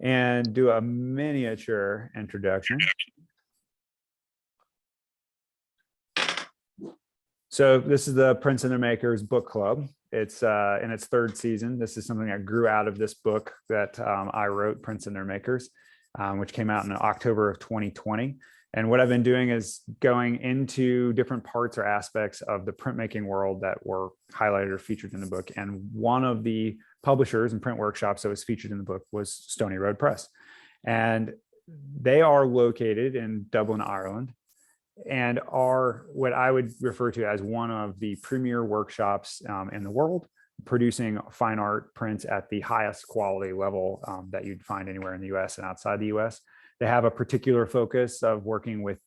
and do a miniature introduction. So this is the Prints and Their Makers book club. It's in its third season. This is something that grew out of this book that I wrote, Prints and Their Makers, which came out in October of 2020. And what I've been doing is going into different parts or aspects of the printmaking world that were highlighted or featured in the book. And one of the publishers and print workshops that was featured in the book was Stoney Press. And they are located in Dublin, Ireland, and are what I would refer to as one of the premier workshops in the world, producing fine art prints at the highest quality level that you'd find anywhere in the US and outside the US. They have a particular focus of working with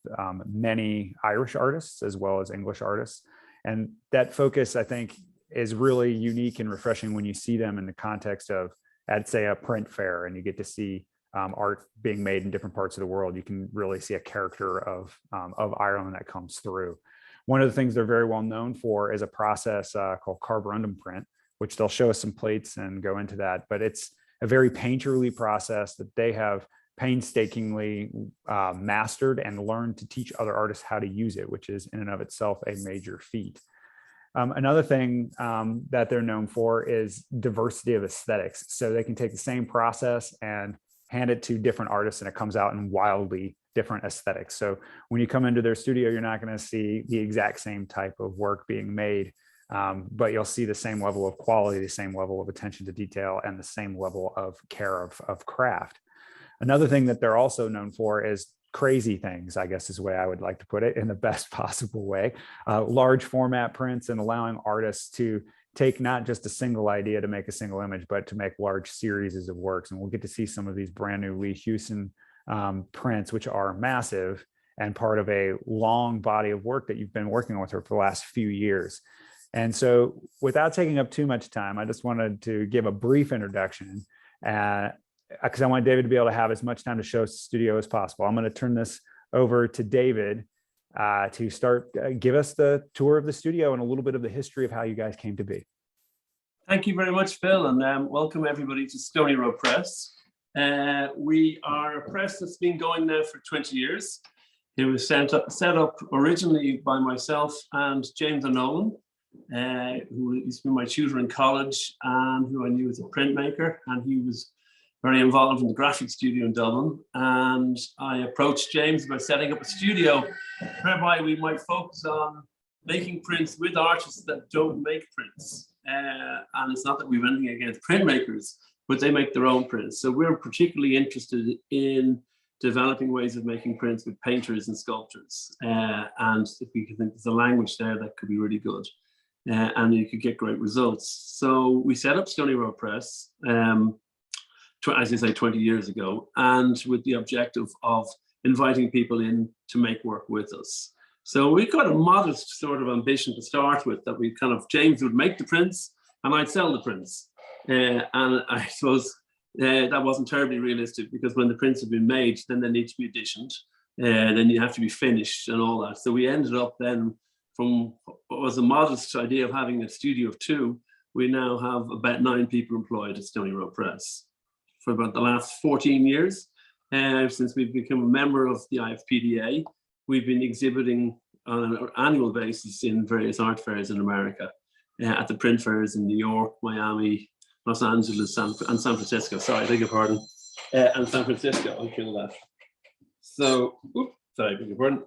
many Irish artists as well as English artists. And that focus, I think, is really unique and refreshing when you see them in the context of, I'd say, a print fair, and you get to see art being made in different parts of the world. You can really see a character of Ireland that comes through. One of the things they're very well known for is a process called carborundum print, which they'll show us some plates and go into that. But it's a very painterly process that they have painstakingly mastered and learned to teach other artists how to use it, which is in and of itself a major feat. Another thing that they're known for is diversity of aesthetics. So they can take the same process and hand it to different artists, and it comes out in wildly different aesthetics. So when you come into their studio, you're not going to see the exact same type of work being made, but you'll see the same level of quality, the same level of attention to detail, and the same level of care of craft. Another thing that they're also known for is crazy things, I guess is the way I would like to put it, in the best possible way. Large format prints and allowing artists to take not just a single idea to make a single image, but to make large series of works. And we'll get to see some of these brand new Leah Houston prints, which are massive and part of a long body of work that you've been working with her for the last few years. And so without taking up too much time, I just wanted to give a brief introduction because I want David to be able to have as much time to show us the studio as possible. I'm going to turn this over to David to start, give us the tour of the studio and a little bit of the history of how you guys came to be. Thank you very much, Phil, and welcome everybody to Stoney Press. We are a press that's been going now for 20 years. It was set up originally by myself and James Nolan, who used to be my tutor in college and who I knew as a printmaker, and he was very involved in the graphic studio in Dublin. And I approached James about setting up a studio whereby we might focus on making prints with artists that don't make prints. And it's not that we have anything against printmakers, but they make their own prints. So we're particularly interested in developing ways of making prints with painters and sculptors. And if we can think there's a language there, that could be really good. And you could get great results. So we set up Stoney Press, as I say, 20 years ago, and with the objective of inviting people in to make work with us. So we got a modest sort of ambition to start with, that we kind of, James would make the prints and I'd sell the prints. And I suppose that wasn't terribly realistic, because when the prints have been made, then they need to be editioned, then you have to be finished and all that. So we ended up then, from what was a modest idea of having a studio of 2, we now have about 9 people employed at Stoney Press for about the last 14 years. Since we've become a member of the IFPDA, we've been exhibiting on an annual basis in various art fairs in America, at the print fairs in New York, Miami, Los Angeles, and San Francisco. Sorry, I beg your pardon. And San Francisco, I'll kill that. So, sorry, I beg your pardon.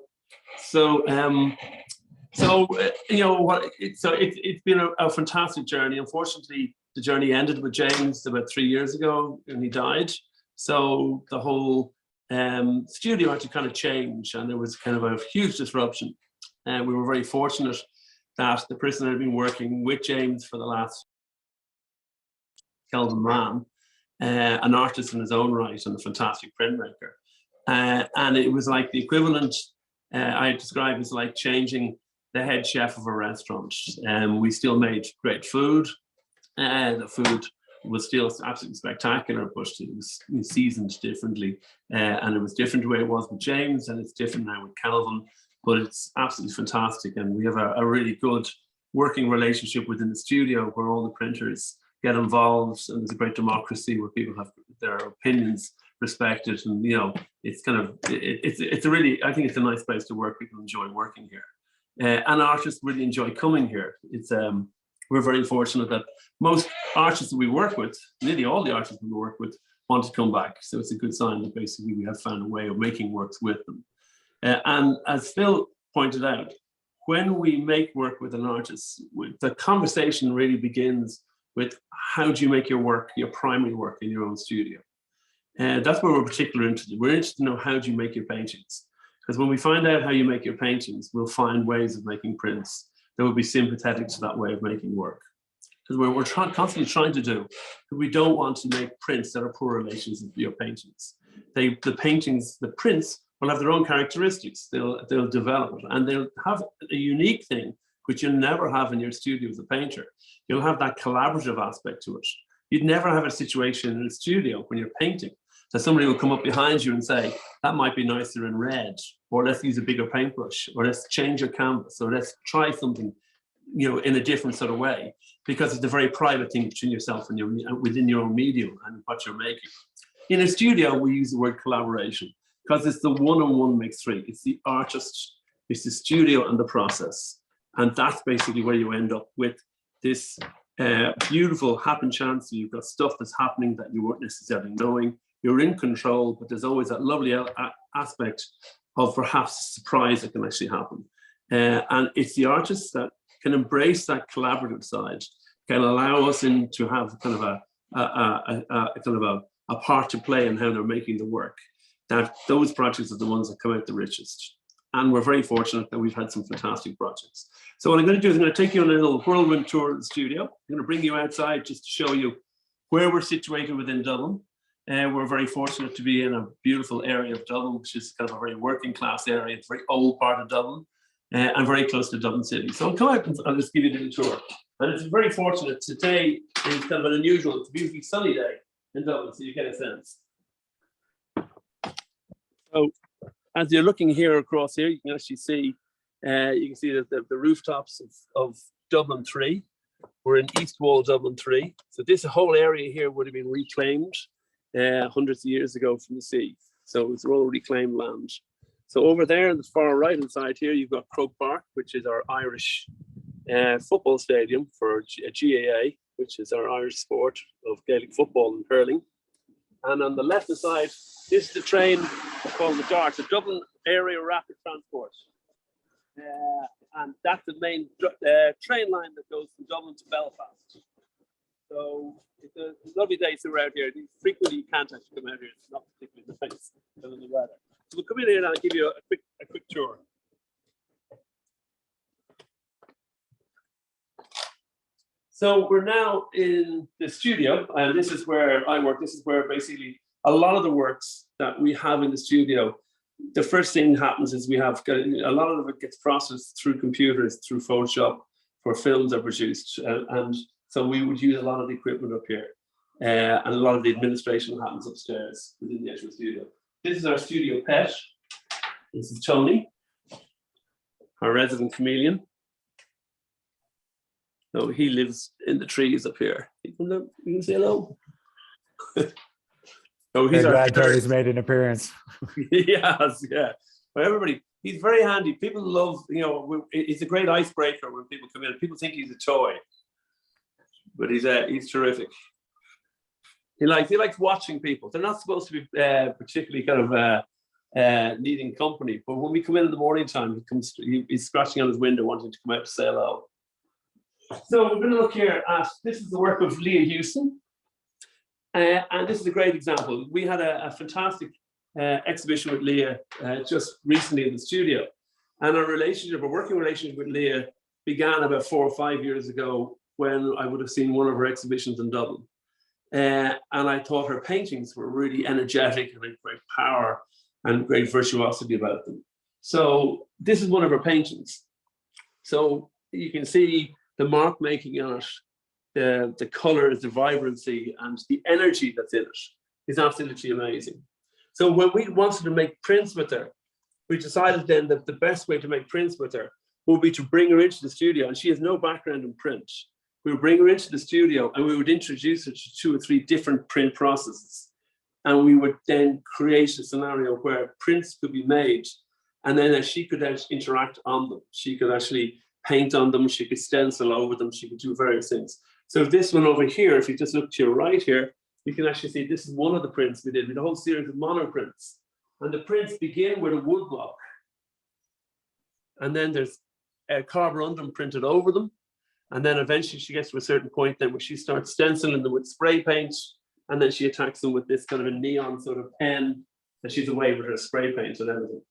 So, you know what? It's been a fantastic journey. Unfortunately, the journey ended with James about 3 years ago, and he died. So the whole studio had to kind of change, and there was kind of a huge disruption. And we were very fortunate that the person that had been working with James for the last, Kelvin Mann, an artist in his own right and a fantastic printmaker. And it was like the equivalent, I describe as like changing the head chef of a restaurant. We still made great food. The food was still absolutely spectacular, but it was seasoned differently. And it was different the way it was with James, and it's different now with Calvin, but it's absolutely fantastic. And we have a really good working relationship within the studio, where all the printers get involved, and there's a great democracy where people have their opinions respected, and it's kind of it's a really, I think it's a nice place to work. People enjoy working here, and artists really enjoy coming here. It's we're very fortunate that most artists that we work with, nearly all the artists we work with, want to come back. So it's a good sign that basically we have found a way of making works with them. And as Phil pointed out, when we make work with an artist, the conversation really begins with how do you make your work, your primary work in your own studio. And that's where we're particularly interested. We're interested to know how do you make your paintings. Because when we find out how you make your paintings, we'll find ways of making prints that will be sympathetic to that way of making work. Because we're constantly trying to do, we don't want to make prints that are poor relations of your paintings. The prints will have their own characteristics. They'll develop, and they'll have a unique thing which you'll never have in your studio as a painter. You'll have that collaborative aspect to it. You'd never have a situation in a studio when you're painting that somebody will come up behind you and say, that might be nicer in red, or let's use a bigger paintbrush, or let's change your canvas, or let's try something, in a different sort of way, because it's a very private thing between yourself and within your own medium and what you're making. In a studio, we use the word collaboration because it's the one-on-one makes three. It's the artist, it's the studio and the process. And that's basically where you end up with this beautiful happen chance. You've got stuff that's happening that you weren't necessarily knowing. You're in control, but there's always that lovely aspect of perhaps surprise that can actually happen. And it's the artists that can embrace that collaborative side, can allow us in to have kind of a part to play in how they're making the work. That those projects are the ones that come out the richest. And we're very fortunate that we've had some fantastic projects. So what I'm going to do is I'm going to take you on a little whirlwind tour of the studio. I'm going to bring you outside just to show you where we're situated within Dublin. We're very fortunate to be in a beautiful area of Dublin, which is kind of a very working class area. It's a very old part of Dublin, and very close to Dublin City. So I'll come out and I'll just give you a little tour. And it's very fortunate. Today is kind of an unusual, it's a beautifully sunny day in Dublin, so you get a sense. So as you're looking here across here, you can actually see, the rooftops of Dublin 3. We're in East Wall Dublin 3. So this whole area here would have been reclaimed hundreds of years ago from the sea. So it's all reclaimed land. So over there on the far right hand side here, you've got Croke Park, which is our Irish football stadium for GAA, which is our Irish sport of Gaelic football and hurling. And on the left hand side, this is the train called the DART, the Dublin Area Rapid Transport. And that's the main train line that goes from Dublin to Belfast. So it's a lovely day to out here. Frequently you can't actually come out here. It's not particularly nice because of the weather. So we'll come in here and I'll give you a quick tour. So we're now in the studio, and this is where I work. This is where basically a lot of the works that we have in the studio, the first thing happens is we have a lot of it gets processed through computers, through Photoshop, where films are produced. And so we would use a lot of the equipment up here. And a lot of the administration happens upstairs within the actual studio. This is our studio pet. This is Stoney, our resident chameleon. So he lives in the trees up here. You can say hello. So he's glad Tony's made an appearance. Yes, yeah. But everybody, he's very handy. People love, he's a great icebreaker when people come in. People think he's a toy, but he's terrific. He likes watching people. They're not supposed to be particularly kind of needing company, but when we come in the morning time, he's scratching on his window, wanting to come out to say hello. So we're going to look here at, this is the work of Leah Houston. And this is a great example. We had a fantastic exhibition with Leah just recently in the studio. And our working relationship with Leah began about 4 or 5 years ago when I would have seen one of her exhibitions in Dublin. And I thought her paintings were really energetic and had great power and great virtuosity about them. So this is one of her paintings. So you can see the mark making on it, the colors, the vibrancy, and the energy that's in it is absolutely amazing. So when we wanted to make prints with her, we decided then that the best way to make prints with her would be to bring her into the studio, and she has no background in print. we would bring her into the studio and we would introduce her to 2 or 3 different print processes. And we would then create a scenario where prints could be made, and then she could interact on them. She could actually paint on them, she could stencil over them, she could do various things. So this one over here, if you just look to your right here, you can actually see this is one of the prints we did with a whole series of monoprints. And the prints begin with a wood block. And then there's a carborundum printed over them. And then eventually she gets to a certain point then where she starts stenciling them with spray paint. And then she attacks them with this kind of a neon sort of pen. And she's away with her spray paint and everything.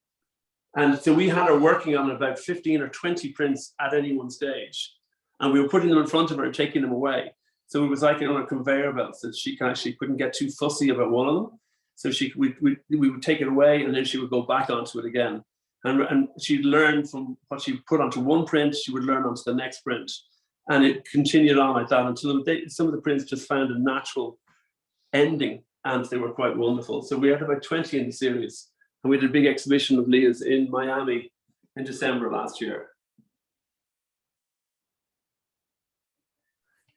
And so we had her working on about 15 or 20 prints at any one stage. And we were putting them in front of her and taking them away. So it was like on a conveyor belt, so she couldn't get too fussy about one of them. So we would take it away and then she would go back onto it again. And she'd learn from what she put onto one print, she would learn onto the next print. And it continued on like that until some of the prints just found a natural ending and they were quite wonderful. So we had about 20 in the series. And we did a big exhibition of Leah's in Miami in December last year.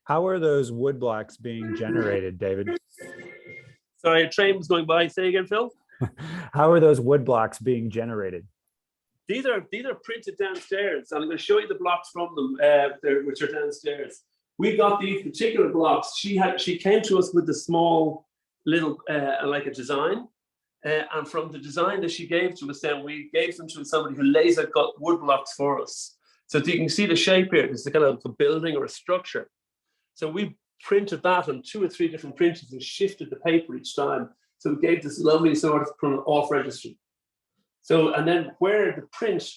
How are those wood blocks being generated, David? Sorry, a train was going by. Say again, Phil? How are those wood blocks being generated? These are printed downstairs. And I'm going to show you the blocks from them, which are downstairs. We got these particular blocks. She came to us with the small little, like a design. And from the design that she gave to us, then we gave them to somebody who laser cut wood blocks for us. So you can see the shape here. It's a kind of a building or a structure. So we printed that on 2 or 3 different printers and shifted the paper each time. So it gave this lovely sort of off registry. So, and then where the print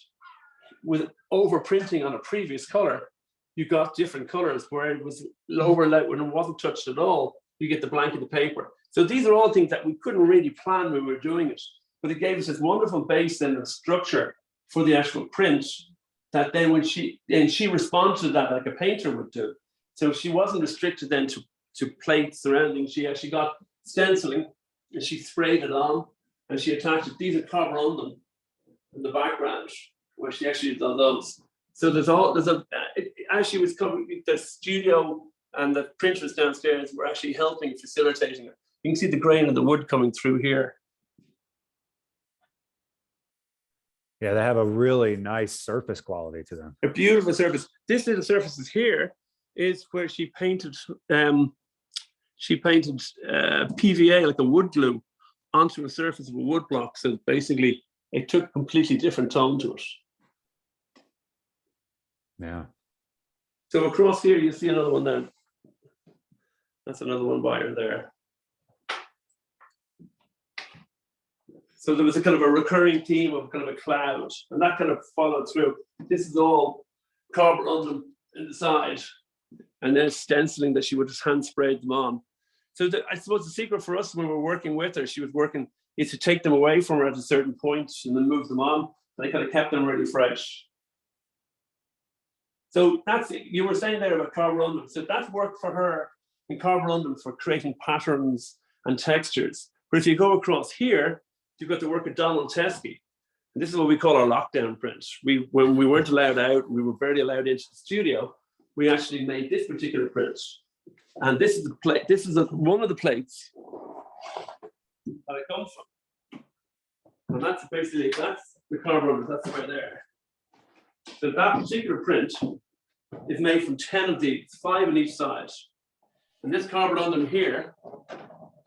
was over printing on a previous color, you got different colors. Where it was lower light, when it wasn't touched at all, you get the blank of the paper. So these are all things that we couldn't really plan when we were doing it, but it gave us this wonderful base and structure for the actual print that then when she responded to that like a painter would do. So she wasn't restricted then to plate surrounding. She actually got stenciling and she sprayed it on and she attached it. These are carborundum in the background where she actually done those. So as she was coming, the studio and the printers downstairs were actually helping, facilitating it. You can see the grain of the wood coming through here. Yeah, they have a really nice surface quality to them. A beautiful surface. This little surface is here is where she painted PVA, like a wood glue, onto a surface of a wood block. So basically it took a completely different tone to it. Yeah. So across here, you see another one then. That's another one by her there. So there was a kind of a recurring theme of kind of a cloud, and that kind of followed through. This is all carborundum in the side, and then stenciling that she would just hand sprayed them on. So I suppose the secret for us when we were working with her, she was working, is to take them away from her at a certain point and then move them on. And I kind of kept them really fresh. So that's it. You were saying there about carborundum. So that's worked for her in carborundum for creating patterns and textures. But if you go across here, you've got the work of Donald Teskey. And this is what we call our lockdown print. When we weren't allowed out, we were barely allowed into the studio, we actually made this particular print. And this is the plate. This is one of the plates that it comes from. And that's basically, that's the carborundum, that's right there. So that particular print is made from 10 of these, 5 on each side. And this carborundum here,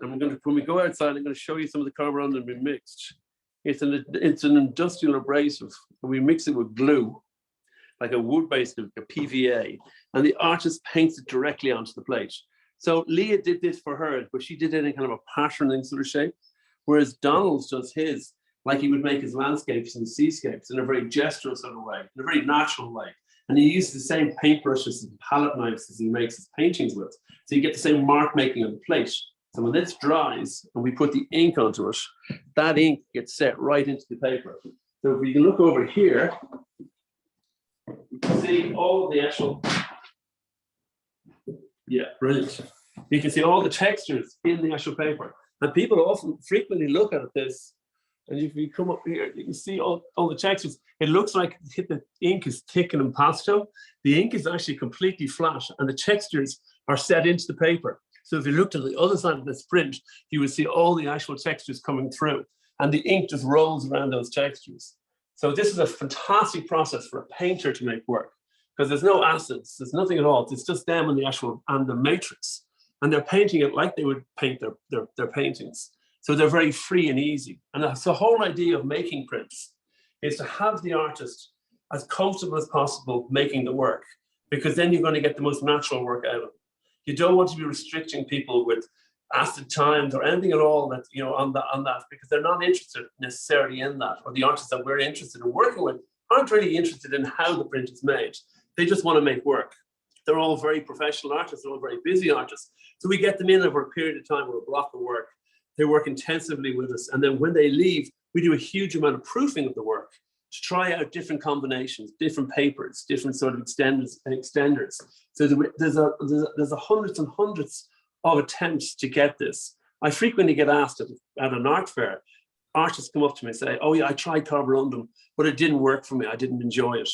and when we go outside, I'm going to show you some of the carborundum we mixed. It's an industrial abrasive. We mix it with glue, like a wood-based glue, a PVA, and the artist paints it directly onto the plate. So Leah did this for her, but she did it in kind of a patterning sort of shape, whereas Donald does his, like he would make his landscapes and seascapes in a very gestural sort of way, in a very natural way. And he uses the same paintbrushes and palette knives as he makes his paintings with. So you get the same mark making on the plate. So when this dries and we put the ink onto it, that ink gets set right into the paper. So if we can look over here, you can see all of the actual, yeah, brilliant. You can see all the textures in the actual paper. And people often frequently look at this And if you come up here, you can see all the textures. It looks like the ink is thick and impasto. The ink is actually completely flat, and the textures are set into the paper. So if you looked at the other side of this print, you would see all the actual textures coming through, and the ink just rolls around those textures. So this is a fantastic process for a painter to make work, because there's no acids, there's nothing at all. It's just them and the matrix, and they're painting it like they would paint their paintings. So they're very free and easy. And that's the whole idea of making prints, is to have the artist as comfortable as possible making the work, because then you're going to get the most natural work out of it. You don't want to be restricting people with acid times or anything at all that, you know, on that, because they're not interested necessarily in that, or the artists that we're interested in working with aren't really interested in how the print is made. They just want to make work. They're all very professional artists, they're all very busy artists. So we get them in over a period of time or a block of work. They work intensively with us. And then when they leave, we do a huge amount of proofing of the work to try out different combinations, different papers, different sort of extenders. So there's hundreds and hundreds of attempts to get this. I frequently get asked at an art fair, artists come up to me and say, oh yeah, I tried carborundum, but it didn't work for me. I didn't enjoy it.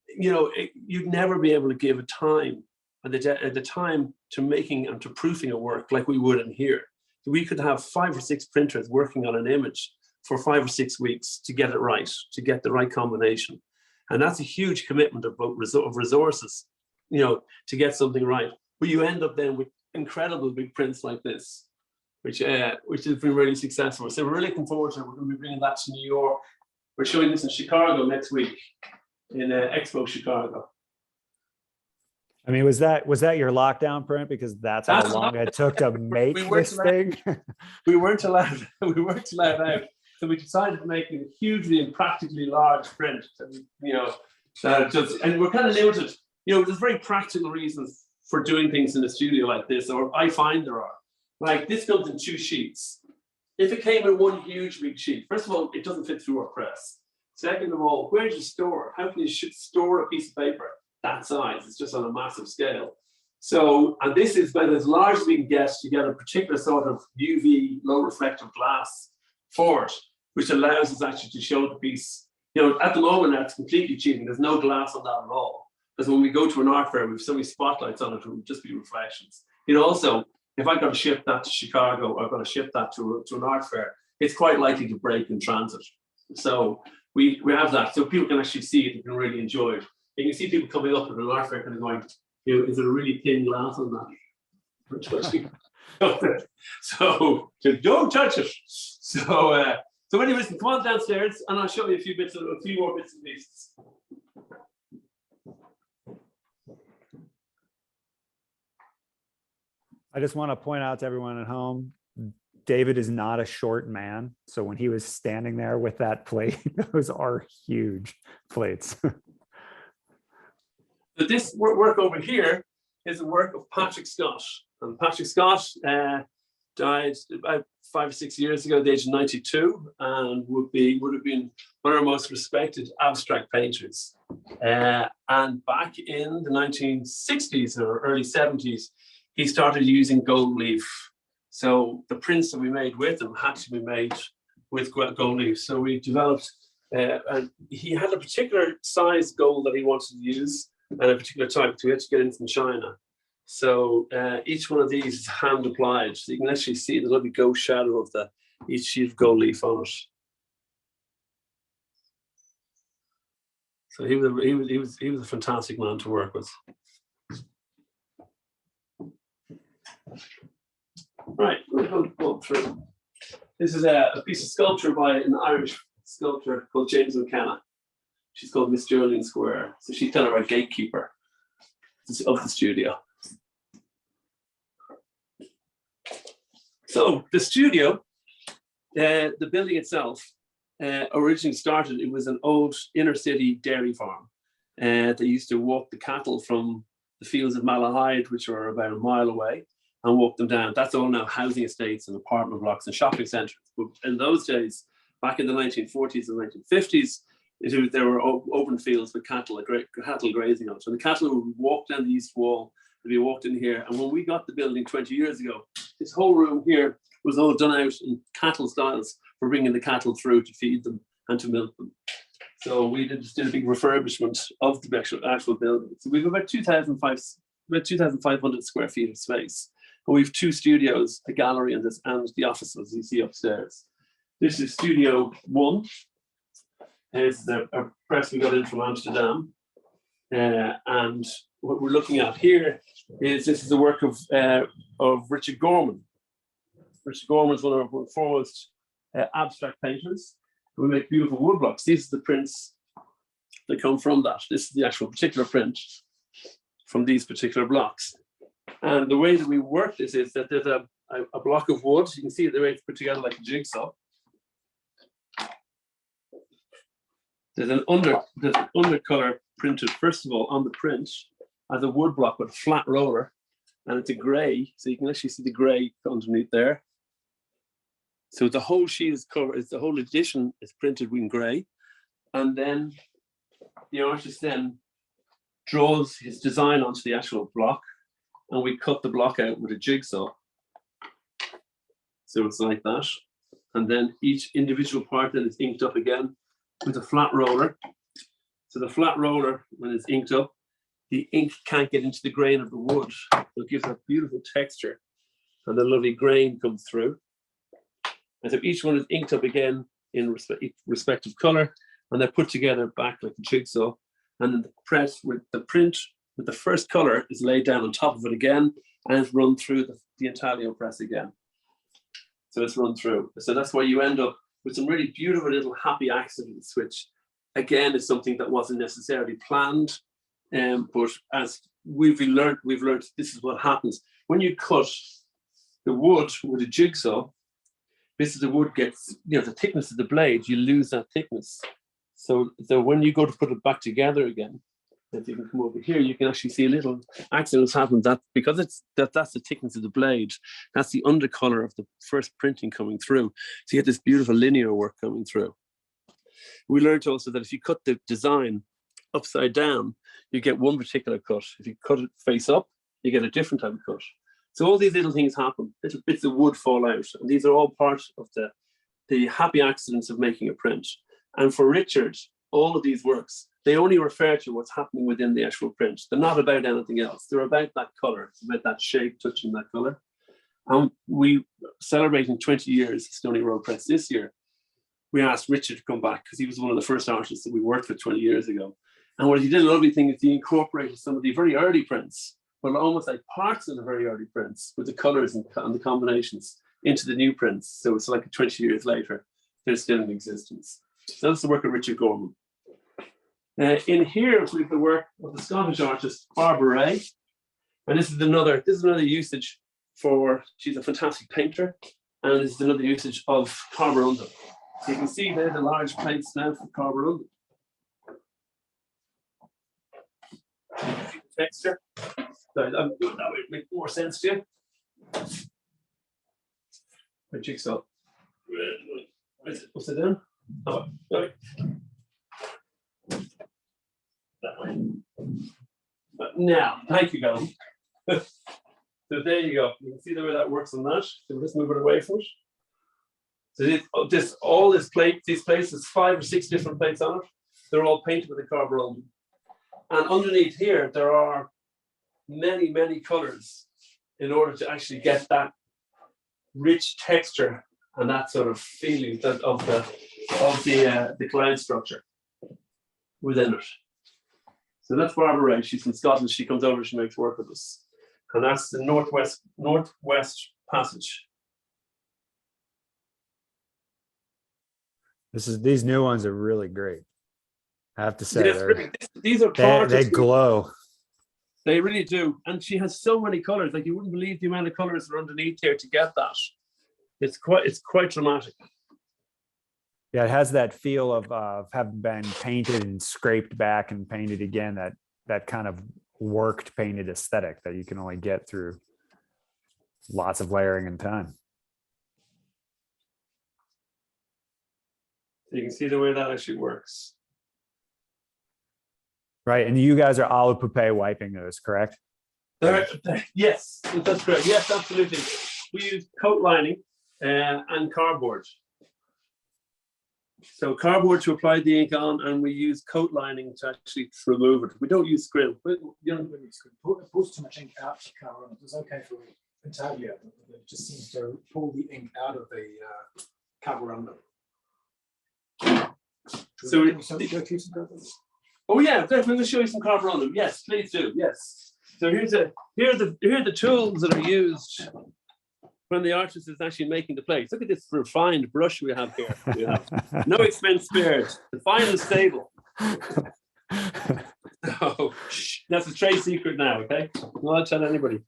You know, you'd never be able to give a time at the time to making and to proofing a work like we would in here. We could have 5 or 6 printers working on an image for 5 or 6 weeks to get it right, to get the right combination. And that's a huge commitment of resources, you know, to get something right. But you end up then with incredible big prints like this, which has been really successful. So we're really looking forward to it. We're going to be bringing that to New York. We're showing this in Chicago next week, in Expo Chicago. I mean, was that your lockdown print? Because that's how long it took to make this thing. We weren't allowed out. So we decided to make a hugely and practically large print. You know, and we're kind of limited. You know, there's very practical reasons for doing things in a studio like this, or I find there are. Like this comes in 2 sheets. If it came in one huge big sheet, first of all, it doesn't fit through our press. Second of all, where do you store? How can you store a piece of paper that size? It's just on a massive scale. So, and this is about as large as we can get to get a particular sort of UV low reflective glass for it, which allows us actually to show the piece. You know, at the moment, that's completely cheating. There's no glass on that at all. Because when we go to an art fair, we have so many spotlights on it, it would just be reflections. You know, also, if I've got to ship that to Chicago, or I've got to ship that to an art fair, it's quite likely to break in transit. So we have that, so people can actually see it and can really enjoy it. You can see people coming up at an art fair kind of going, you know, is there a really thin glass on that? So don't touch it. So anyways, come on downstairs and I'll show you a few more bits and pieces. I just want to point out to everyone at home, David is not a short man. So when he was standing there with that plate, those are huge plates. But this work over here is a work of Patrick Scott. And Patrick Scott died about 5 or 6 years ago at the age of 92, and would have been one of our most respected abstract painters. And back in the 1960s or early 70s, he started using gold leaf. So the prints that we made with him had to be made with gold leaf. So we developed, and he had a particular size gold that he wanted to use, and a particular type to get in from China. So each one of these is hand applied. So you can actually see the lovely ghost shadow of each sheet of gold leaf on it. So he was a fantastic man to work with. Right, we're going to go through. This is a piece of sculpture by an Irish sculptor called James Mccanna. She's called Miss Geraldine Square. So she's kind of our gatekeeper of the studio. So the studio, the building itself, originally started, it was an old inner city dairy farm. They used to walk the cattle from the fields of Malahide, which are about a mile away, and walk them down. That's all now housing estates and apartment blocks and shopping centres. But in those days, back in the 1940s and 1950s, there were open fields with cattle grazing on it. So the cattle would walk down the east wall if you walked in here. And when we got the building 20 years ago, this whole room here was all done out in cattle styles for bringing the cattle through to feed them and to milk them. So we just did a big refurbishment of the actual building. So we've about 2,500 square feet of space. And we've 2 studios, a gallery, and the offices you see upstairs. This is Studio 1. It's a press we got in from Amsterdam. And what we're looking at here is this is the work of Richard Gorman. Richard Gorman is one of our foremost abstract painters. We make beautiful wood blocks. These are the prints that come from that. This is the actual particular print from these particular blocks. And the way that we work this is that there's a block of wood. You can see the way it's put together like a jigsaw. There's an undercolor printed, first of all, on the print as a wood block with a flat roller. And it's a grey, so you can actually see the grey underneath there. So the whole sheet is covered, the whole edition is printed in grey. And then the artist then draws his design onto the actual block, and we cut the block out with a jigsaw. So it's like that. And then each individual part then is inked up again with a flat roller. So the flat roller, when it's inked up, the ink can't get into the grain of the wood. So it gives a beautiful texture, and the lovely grain comes through. And so each one is inked up again in respective color, and they're put together back like a jigsaw. And then the press with the print with the first color is laid down on top of it again, and it's run through the intaglio press again. So it's run through. So that's why you end up with some really beautiful little happy accidents, which again is something that wasn't necessarily planned. But as we've learned this is what happens when you cut the wood with a jigsaw. This is the wood gets, the thickness of the blade, you lose that thickness. So when you go to put it back together again, if you can come over here, you can actually see little accidents happen that because that's the thickness of the blade, that's the undercolor of the first printing coming through. So you get this beautiful linear work coming through. We learned also that if you cut the design upside down, you get one particular cut. If you cut it face up, you get a different type of cut. So all these little things happen, little bits of wood fall out, and these are all part of the happy accidents of making a print. And for Richard, all of these works, they only refer to what's happening within the actual print. They're not about anything else. They're about that color. It's about that shape touching that color. And we celebrating 20 years of Stoney Road Press this year. We asked Richard to come back because he was one of the first artists that we worked with 20 years ago. And what he did a lovely thing is he incorporated some of the very early prints, but almost like parts of the very early prints with the colors and the combinations into the new prints. So it's like 20 years later, they're still in existence. So that's the work of Richard Gorman. In here, we have the work of the Scottish artist Barbara Ray, and this is another usage for. She's a fantastic painter, and this is another usage of Carborundum. So you can see there the large plates now for Carborundum. Texture. Sorry, that would make more sense to you. My jigsaw. What's it doing? Oh, sorry. That way. But now, thank you, Gavin. So there you go. You can see the way that works on that. So we'll just move it away from it. So these plates, there's 5 or 6 different plates on it. They're all painted with a Carborundum. And underneath here, there are many, many colors in order to actually get that rich texture and that sort of feeling of the cloud structure within it. So that's Barbara Ray. She's from Scotland. She comes over, she makes work with us. And that's the Northwest Passage. These new ones are really great. I have to say, yes, these are they glow. They really do. And she has so many colors. Like you wouldn't believe the amount of colors that are underneath here to get that. It's quite dramatic. Yeah, it has that feel of having been painted and scraped back and painted again, that kind of worked painted aesthetic that you can only get through lots of layering and time. You can see the way that actually works. Right, and you guys are a la poupée wiping those, correct? Yes, that's correct. Yes, absolutely. We use coat lining and cardboard. So cardboard to apply the ink on, and we use coat lining to actually remove it. We don't use scrim. You don't really put too much ink out to cover on it. It's okay for intaglio, but it just seems to pull the ink out of the cover on them. Oh yeah, definitely. I'm going to show you some cardboard on them. Yes, please do. Yes. So here are the tools that are used when the artist is actually making the plates. Look at this refined brush we have here. We have no expense spared. The final stable. Oh, that's a trade secret now. Okay, I'm not telling anybody.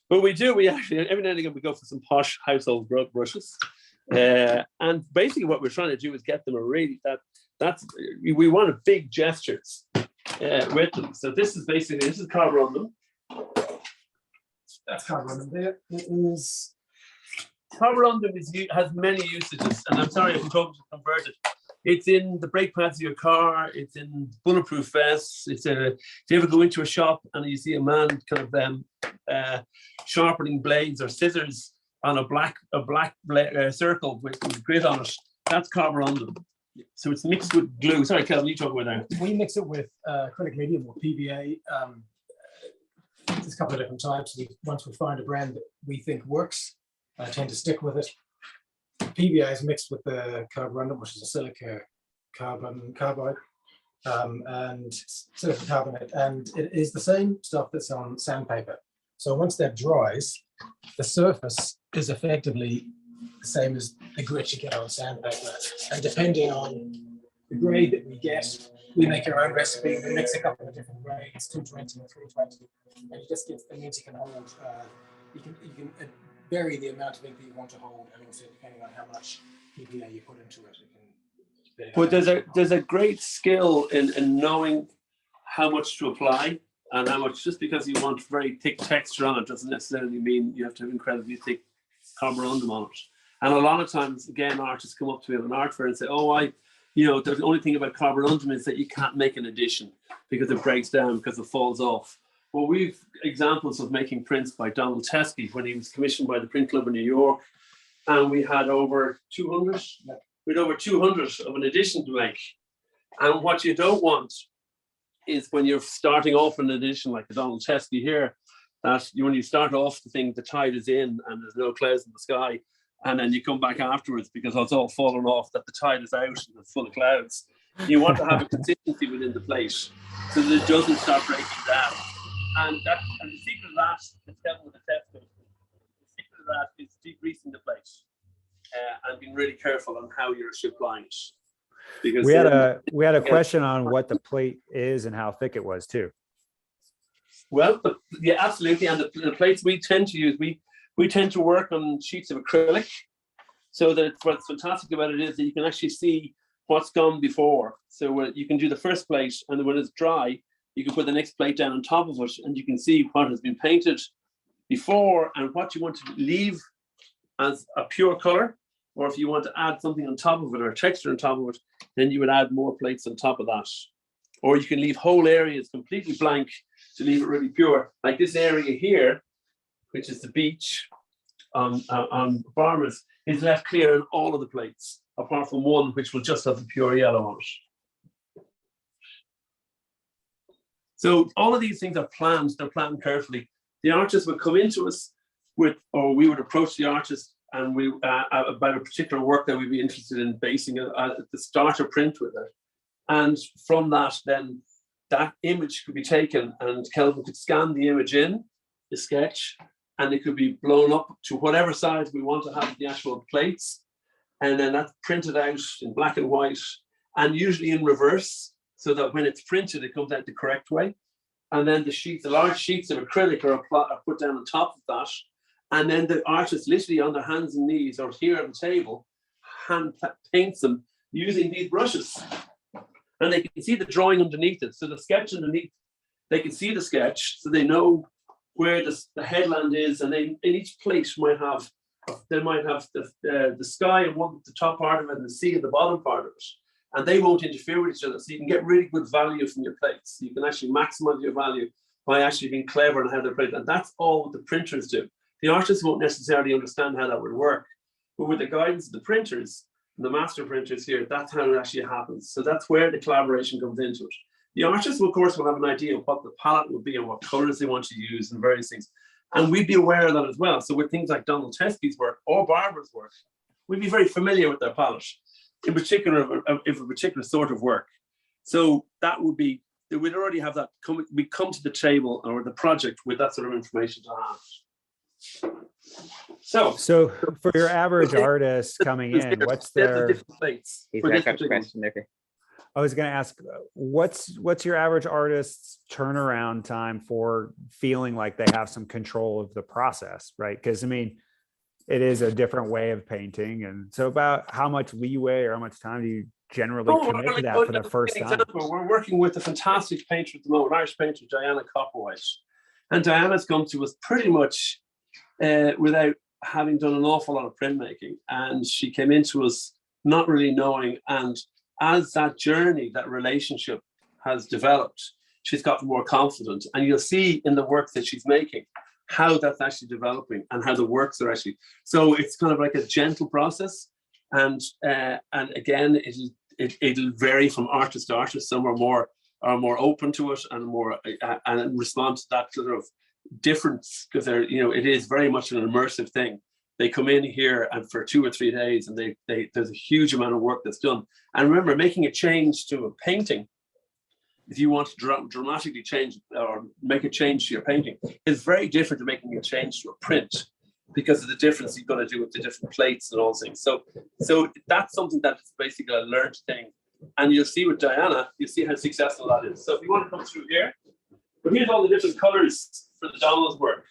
But we actually every now and again we go for some posh household brushes, and basically what we're trying to do is get them a really we want big gestures with them. So this is carbon. That's carbon. There is. Carborundum has many usages, and I'm sorry if I'm talking to convert it. It's in the brake pads of your car. It's in bulletproof vests. If you ever go into a shop and you see a man kind of sharpening blades or scissors on a black circle with grit on it, that's carborundum. So it's mixed with glue. Sorry, Kelvin, you talk about that. We mix it with acrylic medium or PVA. There's a couple of different types. Once we find a brand that we think works, I tend to stick with it. PVA is mixed with the carborundum, which is a silica carbide, and silicon carbonate, and it is the same stuff that's on sandpaper. So once that dries, the surface is effectively the same as the grit you get on sandpaper. And depending on the grade that we get, we make our own recipe. We mix a couple of different grades, 220 and 320, and it just means you can hold. You can vary the amount of ink that you want to hold, and also depending on how much PVA you put into it. But there's a great skill in knowing how much to apply and how much. Just because you want very thick texture on it doesn't necessarily mean you have to have incredibly thick carborundum on it. And a lot of times, again, artists come up to me at an art fair and say, the only thing about carborundum is that you can't make an addition because it breaks down, because it falls off. Well, we've examples of making prints by Donald Teskey when he was commissioned by the Print Club in New York, and we had over 200. We had over 200 of an edition to make. And what you don't want is when you're starting off an edition like the Donald Teskey here, that when you start off the thing, the tide is in and there's no clouds in the sky, and then you come back afterwards because it's all fallen off, that the tide is out and it's full of clouds. You want to have a consistency within the plate so that it doesn't start breaking down. And the secret of that is telling with the tester. The secret of that is degreasing the plate and being really careful on how you're applying it. Because we had a question on what the plate is and how thick it was too. Well, yeah, absolutely. And the plates we tend to use, we tend to work on sheets of acrylic, so that what's fantastic about it is that you can actually see what's gone before. So you can do the first plate, and when it's dry, you can put the next plate down on top of it, and you can see what has been painted before and what you want to leave as a pure color, or if you want to add something on top of it or a texture on top of it, then you would add more plates on top of that. Or you can leave whole areas completely blank to leave it really pure. Like this area here, which is the beach on Farmers, is left clear in all of the plates, apart from one which will just have the pure yellow on it. So all of these things are planned, they're planned carefully. The artist would come into us or we would approach the artist and we about a particular work that we'd be interested in basing the starter print with it. And from that, then that image could be taken and Kelvin could scan the image in, the sketch, and it could be blown up to whatever size we want to have the actual plates. And then that's printed out in black and white and usually in reverse, so that when it's printed, it comes out the correct way. And then the large sheets of acrylic are put down on top of that. And then the artist literally on their hands and knees or here on the table, hand paints them using these brushes. And they can see the drawing underneath it. So the sketch underneath, they can see the sketch, so they know where the headland is. And they in each place might have the sky and the top part of it and the sea at the bottom part of it. And they won't interfere with each other. So you can get really good value from your plates. You can actually maximize your value by actually being clever on how they print. And that's all what the printers do. The artists won't necessarily understand how that would work, but with the guidance of the printers, and the master printers here, that's how it actually happens. So that's where the collaboration comes into it. The artists, of course, will have an idea of what the palette will be and what colors they want to use and various things. And we'd be aware of that as well. So with things like Donald Teskey's work or Barbara's work, we'd be very familiar with their palette, in particular, if a particular sort of work. So that would be, we'd already have that, we come to the table or the project with that sort of information to hand. So for your average artist coming in, what's their, different plates? I was going to ask, what's your average artist's turnaround time for feeling like they have some control of the process, right? Because I mean, it is a different way of painting. And so about how much leeway or how much time do you generally commit to that for the first time? We're working with a fantastic painter at the moment, Irish painter, Diana Copperwhite. And Diana's come to us pretty much without having done an awful lot of printmaking. And she came into us not really knowing. And as that journey, that relationship has developed, she's gotten more confident. And you'll see in the work that she's making how that's actually developing and how the works are actually. So it's kind of like a gentle process. And again, it'll vary from artist to artist. Some are more open to it and more and respond to that sort of difference, because they're, it is very much an immersive thing. They come in here and for 2 or 3 days, and there's a huge amount of work that's done. And remember, making a change to a painting, if you want to dramatically change or make a change to your painting, is very different to making a change to a print, because of the difference you've got to do with the different plates and all things. So that's something that is basically a learned thing. And you'll see with Diana, you see how successful that is. So if you want to come through here, but here's all the different colors for the Donald's work.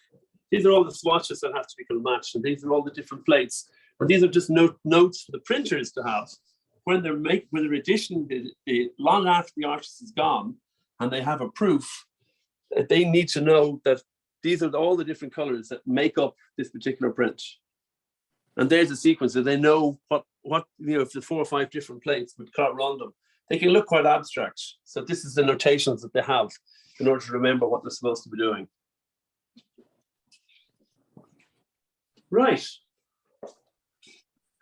These are all the swatches that have to be matched, and these are all the different plates. And these are just notes for the printers to have when they're editing long after the artist is gone, and they have a proof. They need to know that these are all the different colors that make up this particular print. And there's a sequence, so they know what if the 4 or 5 different plates with color on them, they can look quite abstract. So this is the notations that they have in order to remember what they're supposed to be doing. Right.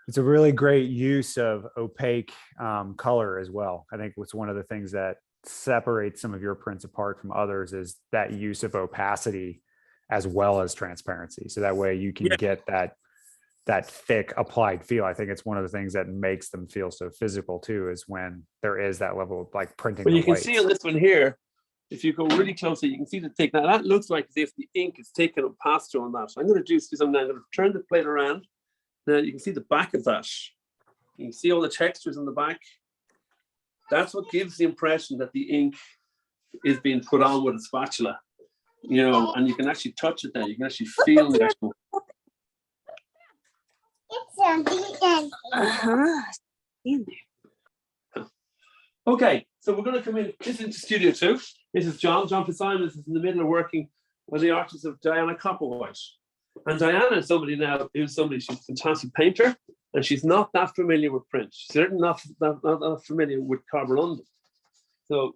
It's a really great use of opaque color as well. I think it's one of the things that separates some of your prints apart from others is that use of opacity as well as transparency. So that way you can get that thick applied feel. I think it's one of the things that makes them feel so physical too, is when there is that level of like printing. Well, you can see on this one here, if you go really closely, you can see the thick. Now that looks like as if the ink is taken and passed through on that. So I'm going to do something. I'm going to turn the plate around. Now you can see the back of that. You can see all the textures on the back. That's what gives the impression that the ink is being put on with a spatula, and you can actually touch it there. You can actually feel the actual. It's on the end. Okay, so we're going to come in. This is Studio 2. This is John Fitzsimons is in the middle of working with the artist of Diana Copperwhite. And Diana is somebody she's a fantastic painter, and she's not that familiar with print. She's certainly not familiar with Carbon London. So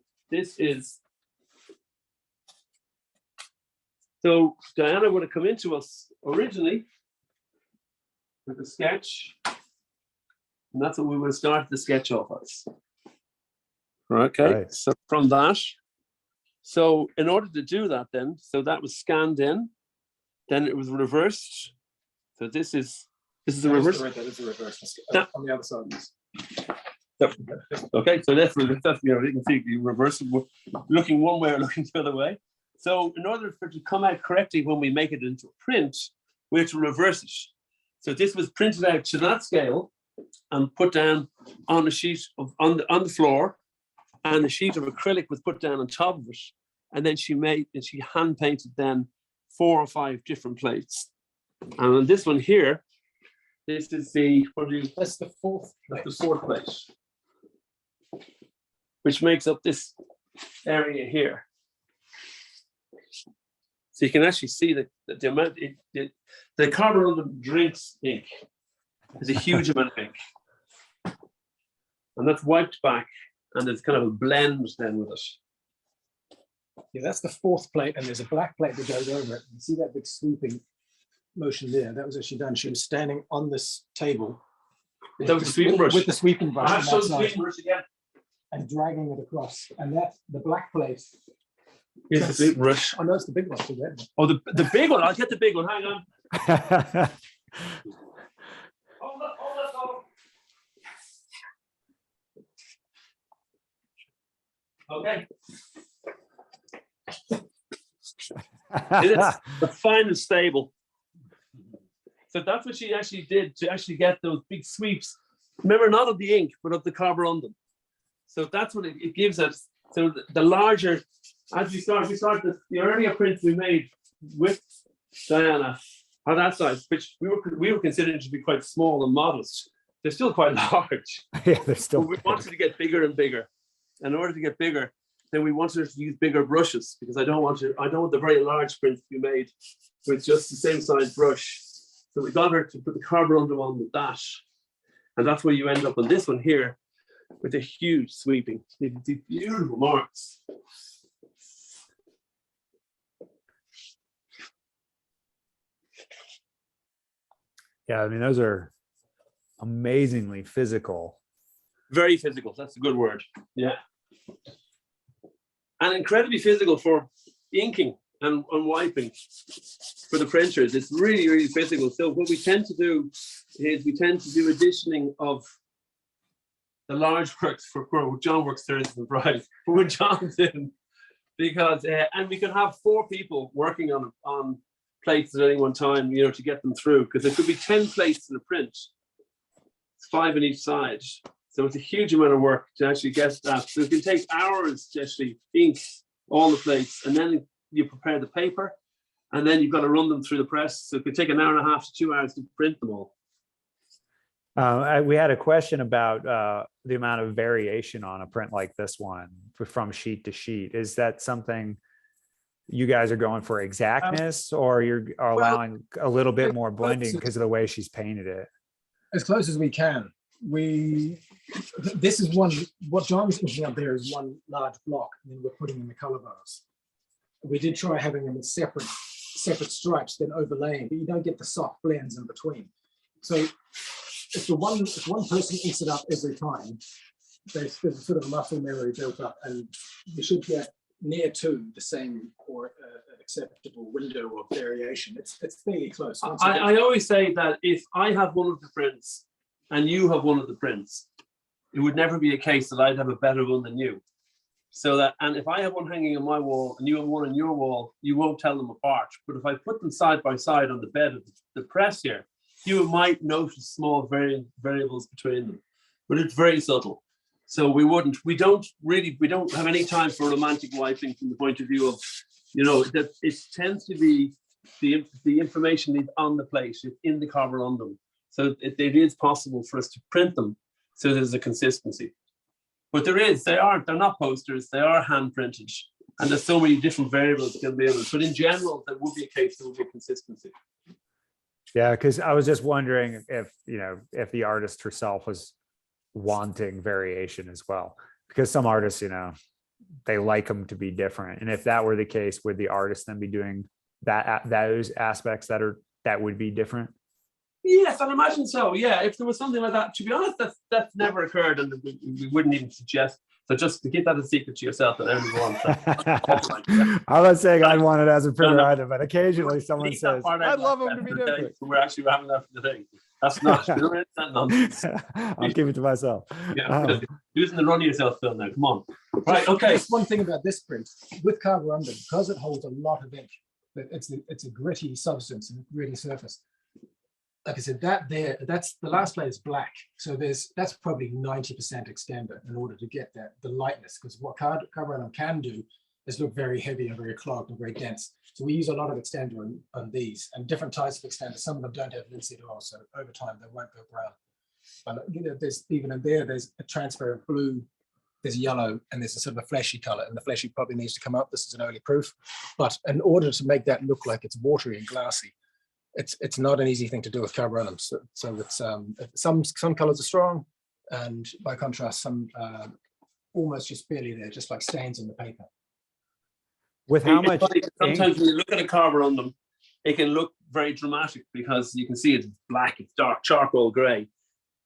so Diana would have come into us originally with a sketch, and that's what we would have started the sketch off as. Okay, right. So from that, so in order to do that then, so that was scanned in, then it was reversed. So this is the reverse. That is the reverse on the other side of this. Okay, so that's you can see the reverse, looking one way or looking the other way. So in order for it to come out correctly when we make it into a print, we have to reverse it. So this was printed out to that scale and put down on a sheet on the floor, and a sheet of acrylic was put down on top of it, and then she hand painted then 4 or 5 different plates. And on this one here, this is that's the fourth plate, which makes up this area here. So you can actually see the amount the Carbon London drinks ink is a huge amount of ink, and that's wiped back, and there's kind of a blend then with it. Yeah, that's the fourth plate, and there's a black plate that goes over it. You see that big sweeping motion there? That was actually done. She was standing on this table. That was the sweeping brush. With the sweeping brush. I on have that shown the side, sweeping brush again. and dragging it across. And that's the black plate. Here's the sweeping brush. Oh, no, it's the big one. The red one. Oh, the big one. I'll get the big one. Hang on. Hold on. Okay. It is the finest stable. So that's what she actually did to actually get those big sweeps. Remember, not of the ink, but of the carborundum. So that's what it gives us. So the larger, as we start the earlier prints we made with Diana on that side, which we were considering to be quite small and modest. They're still quite large. Yeah, they're still. But we wanted to get bigger and bigger. In order to get bigger, then we wanted to use bigger brushes because I don't want the very large prints to be made with just the same size brush. So we got her to put the carborundum on the dash. And that's where you end up on this one here with a huge sweeping. These beautiful marks. Yeah, I mean, those are amazingly physical. Very physical. That's a good word. Yeah. And incredibly physical for inking and wiping for the printers. It's really, really physical. So what we tend to do is we tend to do additioning of the large works for John works Thursdays and Fridays. But when John's in, because and we can have 4 people working on plates at any one time, you know, to get them through, because there could be 10 plates in a print. It's 5 on each side. So it's a huge amount of work to actually get that. So it can take hours to actually ink all the plates, and then you prepare the paper, and then you've got to run them through the press. So it could take an hour and a half to 2 hours to print them all. We had a question about the amount of variation on a print like this one from sheet to sheet. Is that something you guys are going for exactness, or you're allowing a little bit more blending because of the way she's painted it? As close as we can. This is one, what John's putting up there is one large block, and then we're putting in the color bars. We did try having them in separate stripes, then overlaying, but you don't get the soft blends in between. So if one person inks it up every time, there's sort of a muscle memory built up, and you should get near to the same or an acceptable window of variation. It's fairly close. I always say that if I have one of the prints and you have one of the prints, it would never be a case that I'd have a better one than you. So that, and if I have one hanging on my wall and you have one on your wall, you won't tell them apart. But if I put them side by side on the bed of the press here, you might notice small variables between them, but it's very subtle. So we don't have any time for romantic wiping from the point of view of, you know, that it tends to be the information is on the plate, it's in the carborundum. So it is possible for us to print them so there's a consistency. But they're not posters, they are hand printed, and there's so many different variables can be in it. But in general, there would be a case there would be consistency. Yeah, because I was just wondering if, you know, if the artist herself was wanting variation as well, because some artists, you know, they like them to be different. And if that were the case, would the artist then be doing those aspects that would be different? Yes, I'd imagine so. Yeah, if there was something like that, to be honest, that's never occurred, and we wouldn't even suggest. So just to keep that a secret to yourself and everyone. I'm not saying I want it as a printer either, but occasionally someone says, "I'd love them to be different." We're actually having that for the thing. That's not that nonsense. I'll keep it to myself. Yeah, using the run of yourself film now. Come on. Right. Okay. Just one thing about this print with carborundum, because it holds a lot of ink, but it's a gritty substance and gritty surface. Like I said, that's the last plate is black. So that's probably 90% extender in order to get the lightness, because what carborundum can do is look very heavy and very clogged and very dense. So we use a lot of extender on these and different types of extender. Some of them don't have linseed oil, so over time they won't go brown. But you know, there's even in there's a transparent blue, there's yellow, and there's a sort of a fleshy color, and the fleshy probably needs to come up. This is an early proof, but in order to make that look like it's watery and glassy, it's not an easy thing to do with carborundum. So it's some colors are strong, and by contrast, some almost just barely there, just like stains on the paper. With how It's much funny, sometimes ink? when you look at a carborundum, it can look very dramatic because you can see it's black, it's dark charcoal grey.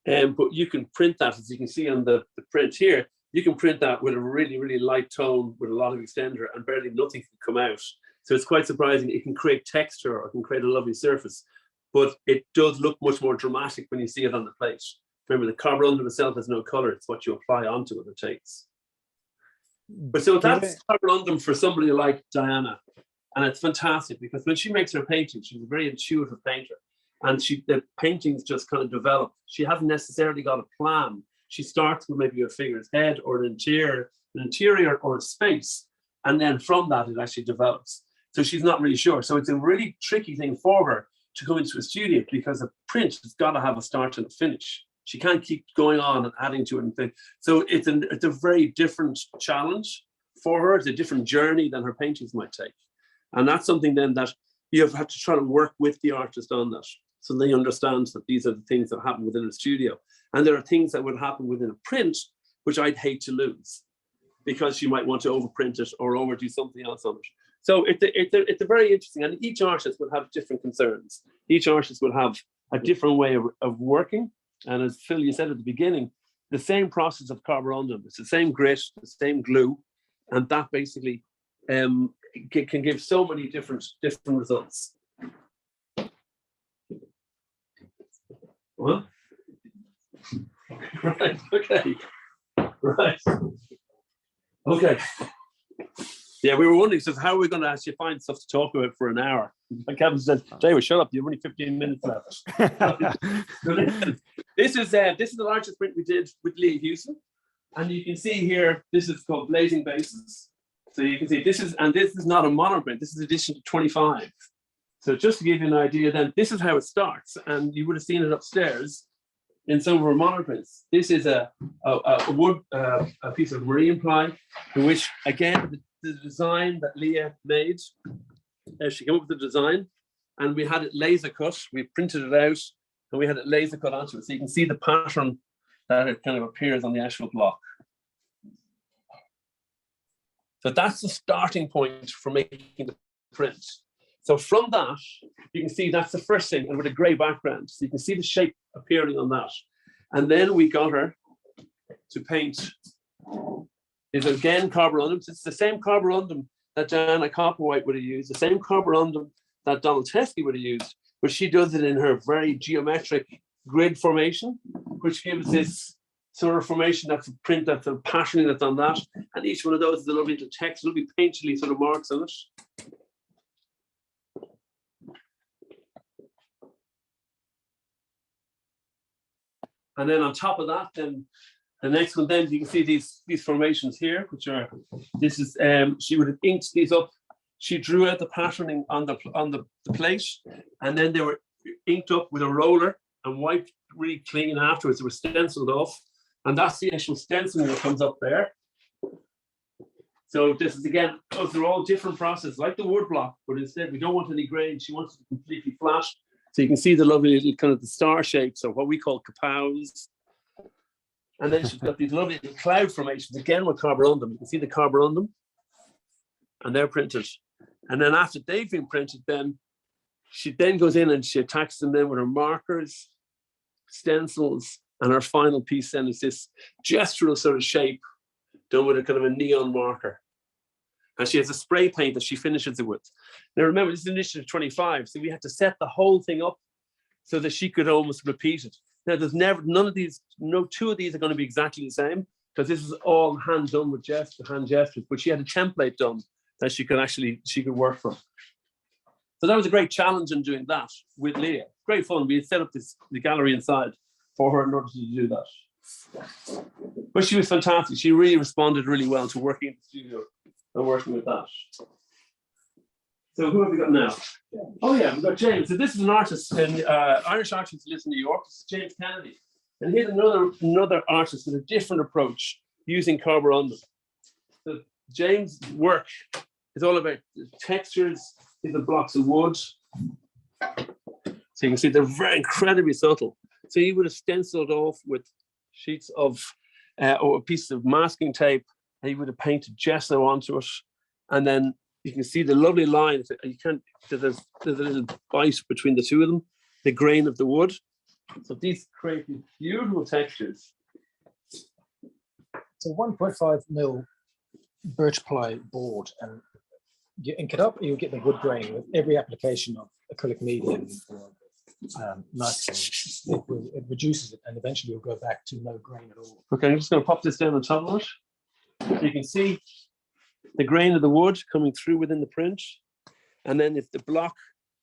But you can print that, as you can see on the print here, you can print that with a really, really light tone with a lot of extender and barely nothing can come out. So it's quite surprising. It can create texture or it can create a lovely surface, but it does look much more dramatic when you see it on the plate. Remember, the carborundum itself has no color. It's what you apply onto it that takes. But so that's carborundum for somebody like Diana. And it's fantastic because when she makes her painting, she's a very intuitive painter. And the paintings just kind of develop. She hasn't necessarily got a plan. She starts with maybe a figure's head or an interior or a space. And then from that, it actually develops. So she's not really sure. So it's a really tricky thing for her to go into a studio because a print has got to have a start and a finish. She can't keep going on and adding to it. So it's a very different challenge for her. It's a different journey than her paintings might take. And that's something then that you have to try to work with the artist on that. So they understand that these are the things that happen within a studio. And there are things that would happen within a print, which I'd hate to lose because you might want to overprint it or overdo something else on it. So it's a very interesting, and each artist will have different concerns. Each artist will have a different way of working. And as Phil, you said at the beginning, the same process of carborundum, it's the same grit, the same glue, and that basically can give so many different results. What? Right, okay. Right. Okay. Yeah, we were wondering, so how are we going to actually find stuff to talk about for an hour? Like Kevin said, David, shut up, you've only 15 minutes left. This is the largest print we did with Leah Houston. And you can see here, this is called Blazing Bases. So you can see this is not a monoprint, this is edition 25. So just to give you an idea then, this is how it starts. And you would have seen it upstairs in some of our monoprints. This is a wood, a piece of marine ply, in which, again, the design that Leah made, she came up with the design, and we had it laser cut. We printed it out, and we had it laser cut onto it. So you can see the pattern that it kind of appears on the actual block. So that's the starting point for making the print. So from that, you can see that's the first thing, and with a grey background. So you can see the shape appearing on that. And then we got her to paint. Is again carborundum. It's the same carborundum that Diana Copperwhite would have used, the same carborundum that Donald Teskey would have used, but she does it in her very geometric grid formation, which gives this sort of formation that's a print, that's a patterning that's on that. And each one of those is a lovely little text, lovely painterly sort of marks on it. And then on top of that, then the next one, then you can see these formations here, which are, this is, she would have inked these up. She drew out the patterning on the plate, and then they were inked up with a roller and wiped really clean afterwards. They were stenciled off, and that's the actual stenciling that comes up there. So this is, again, those are all different processes, like the wood block, but instead we don't want any grain. She wants it completely flat. So you can see the lovely little kind of the star shapes, or what we call kapows. And then she's got these lovely little cloud formations, again with carborundum. You can see the carborundum, and they're printed. And then after they've been printed, then she then goes in and she attacks them then with her markers, stencils, and her final piece then is this gestural sort of shape done with a kind of a neon marker. And she has a spray paint that she finishes it with. Now remember, this is initiative 25, so we had to set the whole thing up so that she could almost repeat it. Now there's none of these, no two of these are going to be exactly the same, because this is all hand done with hand gestures, but she had a template done that she could work from. So that was a great challenge in doing that with Leah. Great fun. We had set up the gallery inside for her in order to do that. But she was fantastic. She really responded really well to working in the studio and working with that. So who have we got now? Oh yeah, we've got James. So this is an artist, an Irish artist who lives in New York. This is James Kennedy. And here's another artist with a different approach using carborundum. So James' work is all about the textures. These are blocks of wood. So you can see they're very incredibly subtle. So he would have stenciled off with sheets of or a piece of masking tape, and he would have painted gesso onto it, and then you can see the lovely line. You can't. There's a little bite between the two of them. The grain of the wood. So these create these beautiful textures. So 1.5 mil birch ply board, and you ink it up, you get the wood grain with every application of acrylic medium or nitrogen. It reduces it, and eventually you'll go back to no grain at all. Okay, I'm just going to pop this down on top of it. So you can see the grain of the wood coming through within the print. And then if the block,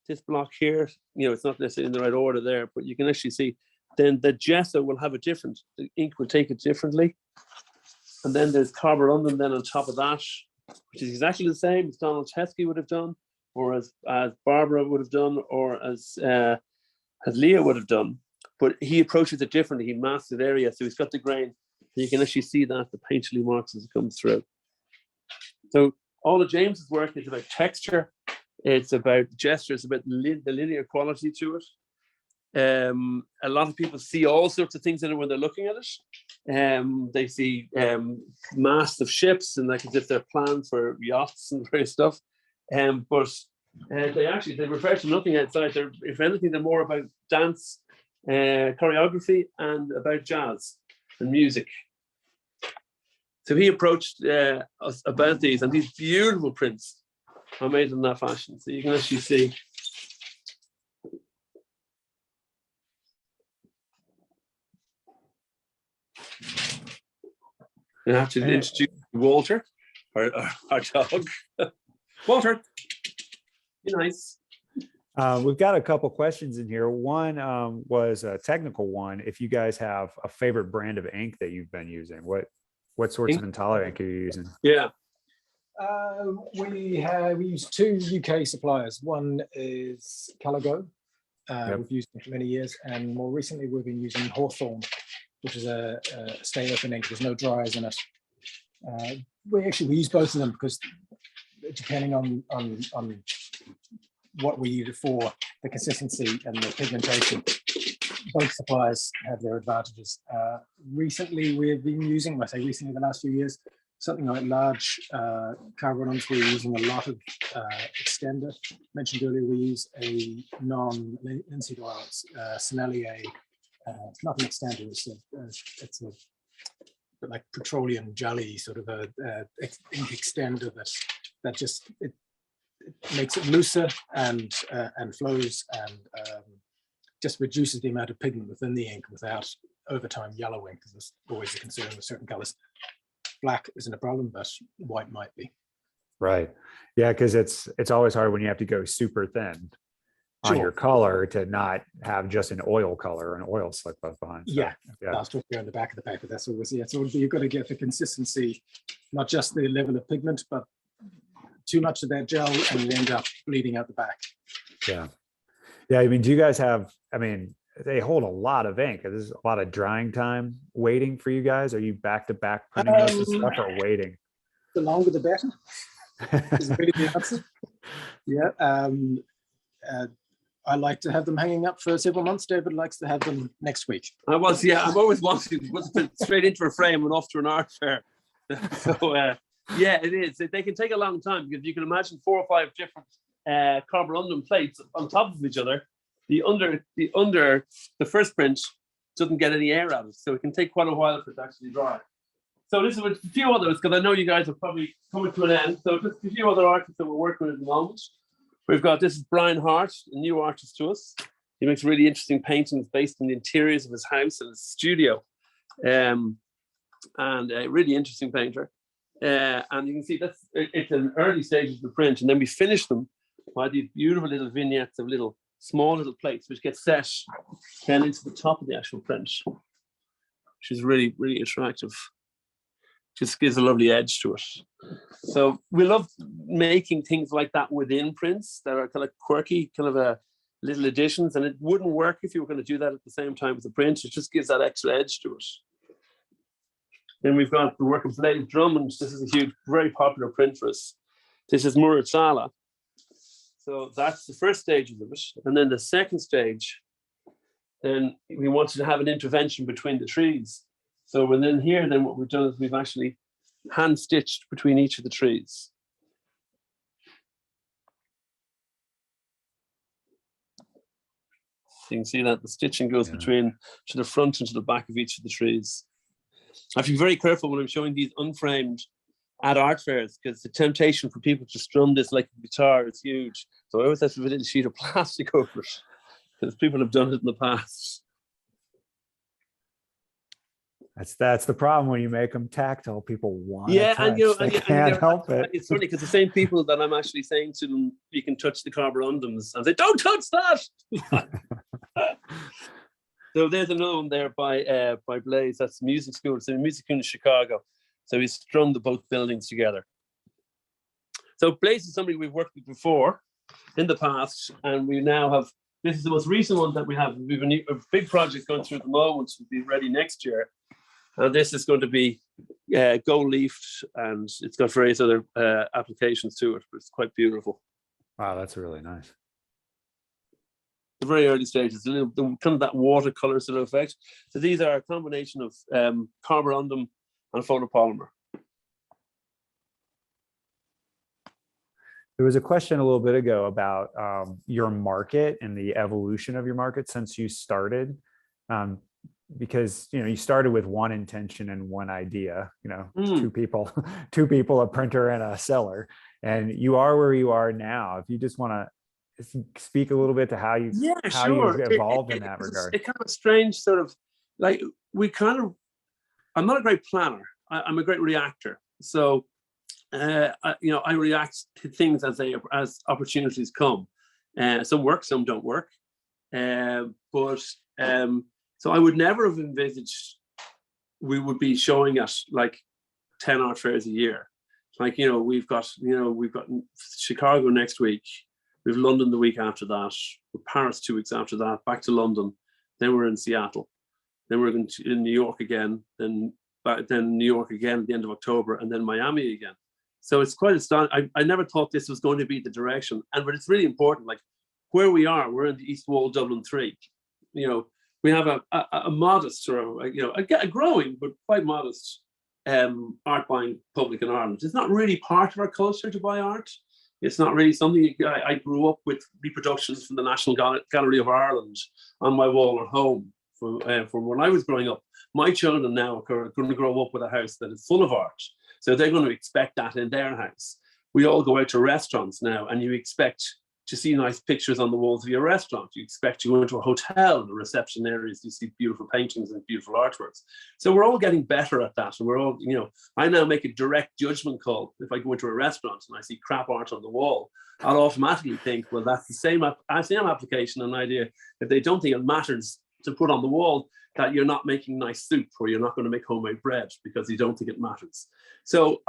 this block here, it's not necessarily in the right order there, but you can actually see then the gesso will have a different, the ink will take it differently. And then there's carborundum then on top of that, which is exactly the same as Donald Teskey would have done, or as Barbara would have done, or as Leah would have done. But he approaches it differently. He masks the area, so he's got the grain. You can actually see that, the painterly marks as it comes through. So all of James's work is about texture. It's about gesture. It's about the linear quality to it. A lot of people see all sorts of things in it when they're looking at it. They see masts of ships and like as if they're planned for yachts and various stuff. But they refer to nothing outside. If anything, they're more about dance, choreography, and about jazz and music. So he approached us about these, and these beautiful prints are made in that fashion. So you can actually see. I have to introduce Walter, our dog. Walter, be nice. We've got a couple questions in here. One was a technical one. If you guys have a favorite brand of ink that you've been using, what sorts of Untitled ink are you using? Yeah. We use two UK suppliers. One is Caligo. We've used it for many years, and more recently we've been using Hawthorne, which is a stay open ink. There's no dryers in it. We use both of them because depending on what we use it for, the consistency and the pigmentation, both suppliers have their advantages. Recently we've been using, when I say recently, the last few years, something like large carborundums. We're using a lot of extender. Mentioned earlier, we use a non-linseed oil, Chameleon. It's not an extender, it's a bit like petroleum jelly, sort of a ink extender that just it makes it looser and flows and just reduces the amount of pigment within the ink without over time yellowing, because there's always a concern with certain colors. Black isn't a problem, but white might be. Right. Yeah, because it's always hard when you have to go super thin on your color to not have just an oil color, an oil slick left behind. So, yeah. I'll talk on the back of the paper. That's always So you've got to get the consistency, not just the level of pigment, but too much of that gel, and you end up bleeding out the back. Yeah. Yeah. I mean, do you guys have? I mean, they hold a lot of ink. There's a lot of drying time waiting for you guys. Are you back to back printing most of the stuff or waiting? The longer the better is really the answer. Yeah. I like to have them hanging up for several months. David likes to have them next week. I've always wanted to straight into a frame and off to an art fair. So yeah, it is. They can take a long time, because you can imagine 4 or 5 different carborundum plates on top of each other. The first print doesn't get any air out of it, so it can take quite a while for it to actually dry. So this is a few others, because I know you guys are probably coming to an end. So just a few other artists that we're working with at the moment. This is Brian Hart, a new artist to us. He makes really interesting paintings based on the interiors of his house and his studio. And a really interesting painter. And you can see it's an early stage of the print, and then we finish them by these beautiful little vignettes of small little plates, which get set then into the top of the actual print, which is really, really attractive. Just gives a lovely edge to it. So we love making things like that within prints that are kind of quirky, kind of a little additions, and it wouldn't work if you were going to do that at the same time with the print. It just gives that extra edge to it. Then we've got the work of Leah Drummond. This is a huge, very popular print for us. This is Murad. So that's the first stage of it. And then the second stage, then we wanted to have an intervention between the trees. So within here, then what we've done is we've actually hand stitched between each of the trees. You can see that the stitching goes between to the front and to the back of each of the trees. I have to be very careful when I'm showing these unframed at art fairs, because the temptation for people to strum this like a guitar is huge. So I always have to have a little sheet of plastic over it, because people have done it in the past. That's the problem when you make them tactile. People want Yeah, to touch. They can't help it. It's funny because the same people that I'm actually saying to them, you can touch the carborundums, and they don't touch that. So there's another one there by Blaze. That's music school. It's a music school in Chicago. So he's strung the both buildings together. So Blaze is somebody we've worked with before in the past, and we now have. This is the most recent one that we have. We have a big project going through at the moment. Will be ready next year. And this is going to be gold leafed, and it's got various other applications to it, but it's quite beautiful. Wow, that's really nice. The very early stages, kind of that watercolor sort of effect. So these are a combination of carborundum and photopolymer. There was a question a little bit ago about your market and the evolution of your market since you started. Because you started with one intention and one idea, two people, a printer and a seller, and you are where you are now. If you just want to speak a little bit to how you've evolved in that regard. It's kind of strange, sort of like I'm not a great planner. I'm a great reactor. So I react to things as opportunities come. Some work, some don't work. So I would never have envisaged we would be showing at like 10 art fairs a year. Like, we've got Chicago next week. We've London the week after that. Paris 2 weeks after that. Back to London. Then we're in Seattle. Then we're in New York again. Then New York again at the end of October, and then Miami again. So it's quite astonishing. I never thought this was going to be the direction. But it's really important. Like where we are, we're in the East Wall, Dublin 3. We have a modest, or a growing but quite modest art buying public in Ireland. It's not really part of our culture to buy art. It's not really something. I grew up with reproductions from the National Gallery of Ireland on my wall at home from when I was growing up. My children now are going to grow up with a house that is full of art, so they're going to expect that in their house. We all go out to restaurants now, and you expect to see nice pictures on the walls of your restaurant. You expect to go into a hotel, the reception areas, you see beautiful paintings and beautiful artworks. So we're all getting better at that. And we're all, I now make a direct judgment call. If I go into a restaurant and I see crap art on the wall, I'll automatically think, well, that's the same application and idea. If they don't think it matters to put on the wall, that you're not making nice soup, or you're not going to make homemade bread because you don't think it matters. So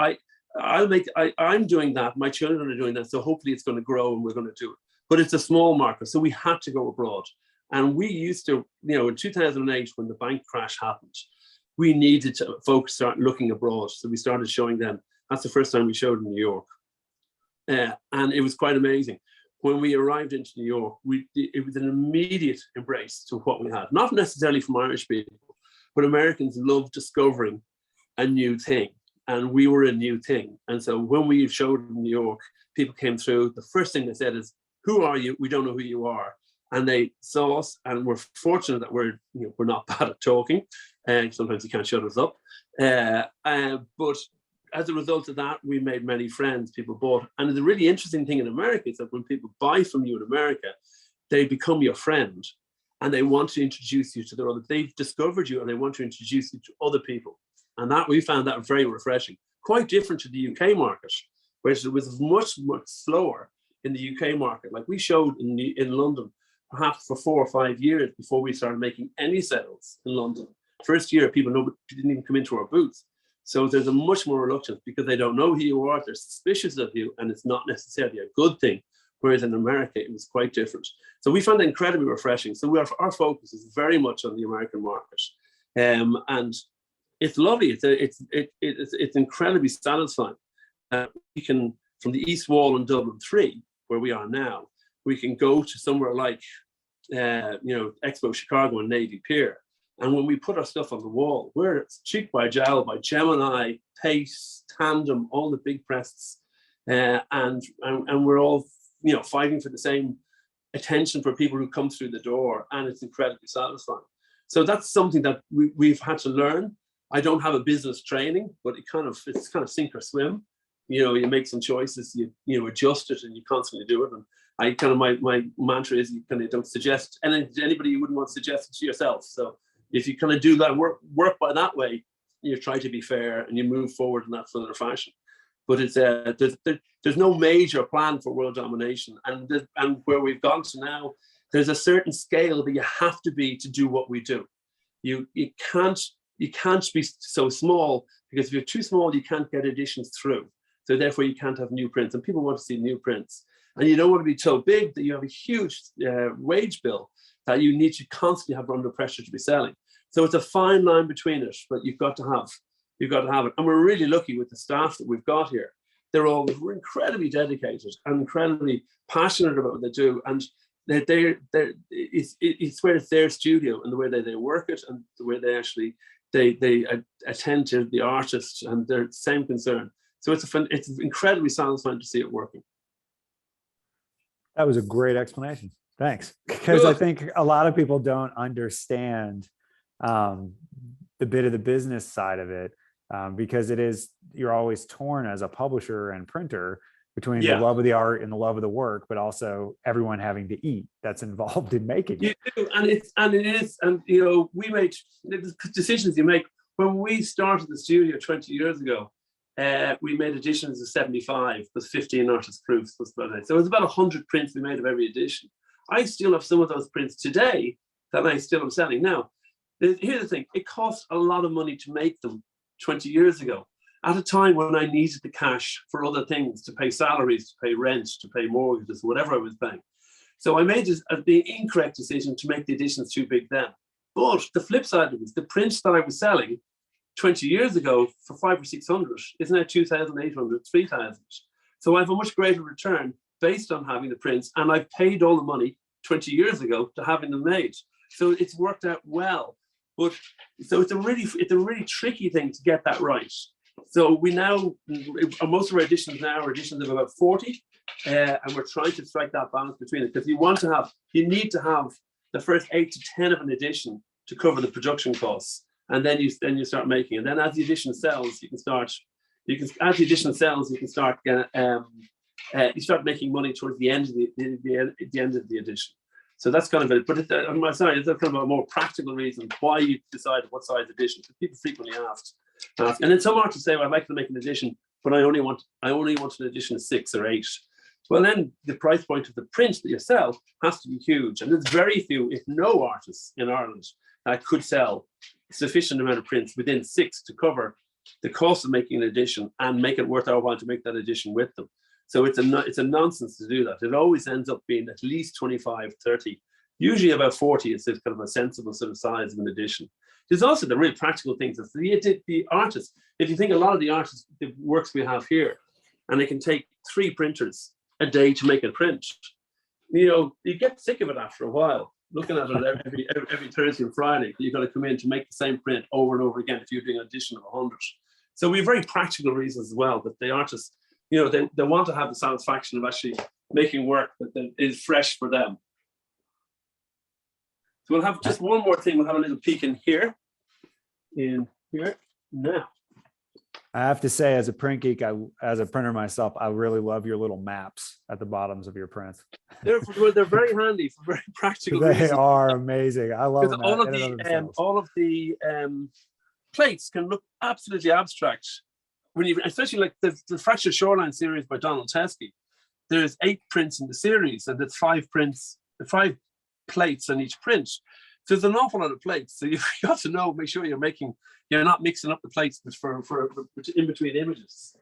I'm doing that. My children are doing that. So hopefully it's going to grow and we're going to do it. But it's a small market. So we had to go abroad. And we used to, in 2008, when the bank crash happened, we needed to start looking abroad. So we started showing them. That's the first time we showed in New York. And it was quite amazing. When we arrived into New York, it was an immediate embrace to what we had. Not necessarily from Irish people, but Americans love discovering a new thing. And we were a new thing. And so when we showed in New York, people came through. The first thing they said is, "Who are you? We don't know who you are." And they saw us, and we're fortunate that we're not bad at talking, and sometimes you can't shut us up. But as a result of that, we made many friends. People bought. And the really interesting thing in America is that when people buy from you in America, they become your friend, and they want to introduce you to their other. They've discovered you, and they want to introduce you to other people. And that we found that very refreshing. Quite different to the UK market, which was much, much slower in the UK market. Like we showed in London, perhaps for 4 or 5 years before we started making any sales in London. First year, people didn't even come into our booth. So there's a much more reluctance because they don't know who you are, they're suspicious of you, and it's not necessarily a good thing. Whereas in America, it was quite different. So we found it incredibly refreshing. So our focus is very much on the American market. And it's lovely. It's incredibly satisfying. We can, from the East Wall in Dublin 3, where we are now, we can go to somewhere like, Expo Chicago and Navy Pier. And when we put our stuff on the wall, we're cheek by jowl by Gemini, Pace, Tandem, all the big presses, and we're all, fighting for the same attention for people who come through the door, and it's incredibly satisfying. So that's something that we've had to learn. I don't have a business training, but it's kind of sink or swim. You make some choices, you adjust it, and you constantly do it. And I kind of my mantra is you kind of don't suggest anybody you wouldn't want to suggest it to yourself. So if you kind of do that work by that way, you try to be fair and you move forward in that similar fashion. But it's there's no major plan for world domination, and where we've gone to now, there's a certain scale that you have to be to do what we do. You can't be so small, because if you're too small, you can't get editions through. So therefore, you can't have new prints, and people want to see new prints. And you don't want to be so big that you have a huge wage bill that you need to constantly have under pressure to be selling. So it's a fine line between it, but you've got to have it. And we're really lucky with the staff that we've got here. They're all incredibly dedicated and incredibly passionate about what they do. And it's where it's their studio, and the way they work it, and the way they attend to the artist, and they're the same concern. So it's incredibly satisfying to see it working. That was a great explanation. Thanks. Because I think a lot of people don't understand the bit of the business side of it, because you're always torn as a publisher and printer between the love of the art and the love of the work, but also everyone having to eat that's involved in making it. You do, and we make the decisions you make. When we started the studio 20 years ago, we made editions of 75 with 15 artist proofs. So it was about 100 prints we made of every edition. I still have some of those prints today that I still am selling now. Here's the thing: it cost a lot of money to make them 20 years ago, at a time when I needed the cash for other things, to pay salaries, to pay rent, to pay mortgages, whatever I was paying. So I made the incorrect decision to make the editions too big then. But the flip side of it is the prints that I was selling 20 years ago for 500 or 600 is now 2,800, 3,000. So I have a much greater return based on having the prints, and I've paid all the money 20 years ago to having them made. So it's worked out well. But so it's a really tricky thing to get that right. So we now, most of our editions now are editions of about 40, and we're trying to strike that balance between it, because you need to have the first 8 to 10 of an edition to cover the production costs, and then you start making. And then as the edition sells, you start making money towards the end of the end of the edition. So that's kind of it. But on my side, it's kind of a more practical reason why you decide what size edition. Because people frequently ask. And then some artists say, well, I'd like to make an edition, but I only want an edition of 6 or 8. Well, then the price point of the print that you sell has to be huge. And there's very few, if no, artists in Ireland that could sell a sufficient amount of prints within 6 to cover the cost of making an edition and make it worth our while to make that edition with them. So it's a nonsense to do that. It always ends up being at least 25, 30, usually about 40 is kind of a sensible sort of size of an edition. There's also the real practical things. The artists, if you think a lot of the works we have here, and they can take 3 printers a day to make a print, you get sick of it after a while, looking at it every Thursday and Friday. You've got to come in to make the same print over and over again if you're doing an edition of 100. So we have very practical reasons as well, that the artists, they want to have the satisfaction of actually making work that is fresh for them. So we'll have just one more thing. We'll have a little peek in here now. I have to say, as a print geek, as a printer myself, I really love your little maps at the bottoms of your prints. They're very handy for very practical They reasons. are amazing. I love them. All of the plates can look absolutely abstract when especially like the Fractured Shoreline series by Donald Teskey. There's 8 prints in the series, and there's 5 plates on each print. So there's an awful lot of plates. So you've got to make sure you're not mixing up the plates for in between images.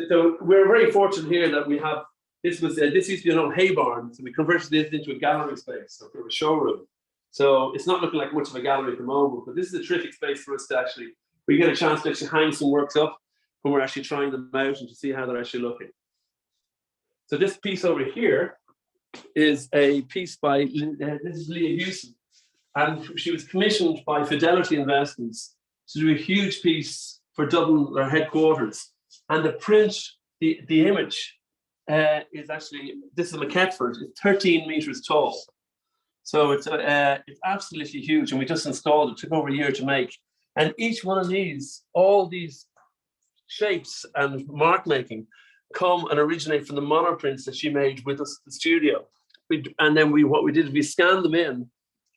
So we're very fortunate here that we have this used to be an old hay barn, so we converted this into a gallery space, so for a showroom. So it's not looking like much of a gallery at the moment, but this is a terrific space for us to we get a chance to actually hang some works up when we're actually trying them out and to see how they're actually looking. So this piece over here is a piece by, this is Leah Houston, and she was commissioned by Fidelity Investments to do a huge piece for Dublin, their headquarters. And the print, the image is actually, this is a maquette for it. It's 13 meters tall. So it's absolutely huge. And we just installed it. It took over a year to make. And each one of these, all these shapes and mark making come and originate from the monoprints that she made with us at the studio. And then what we did is we scanned them in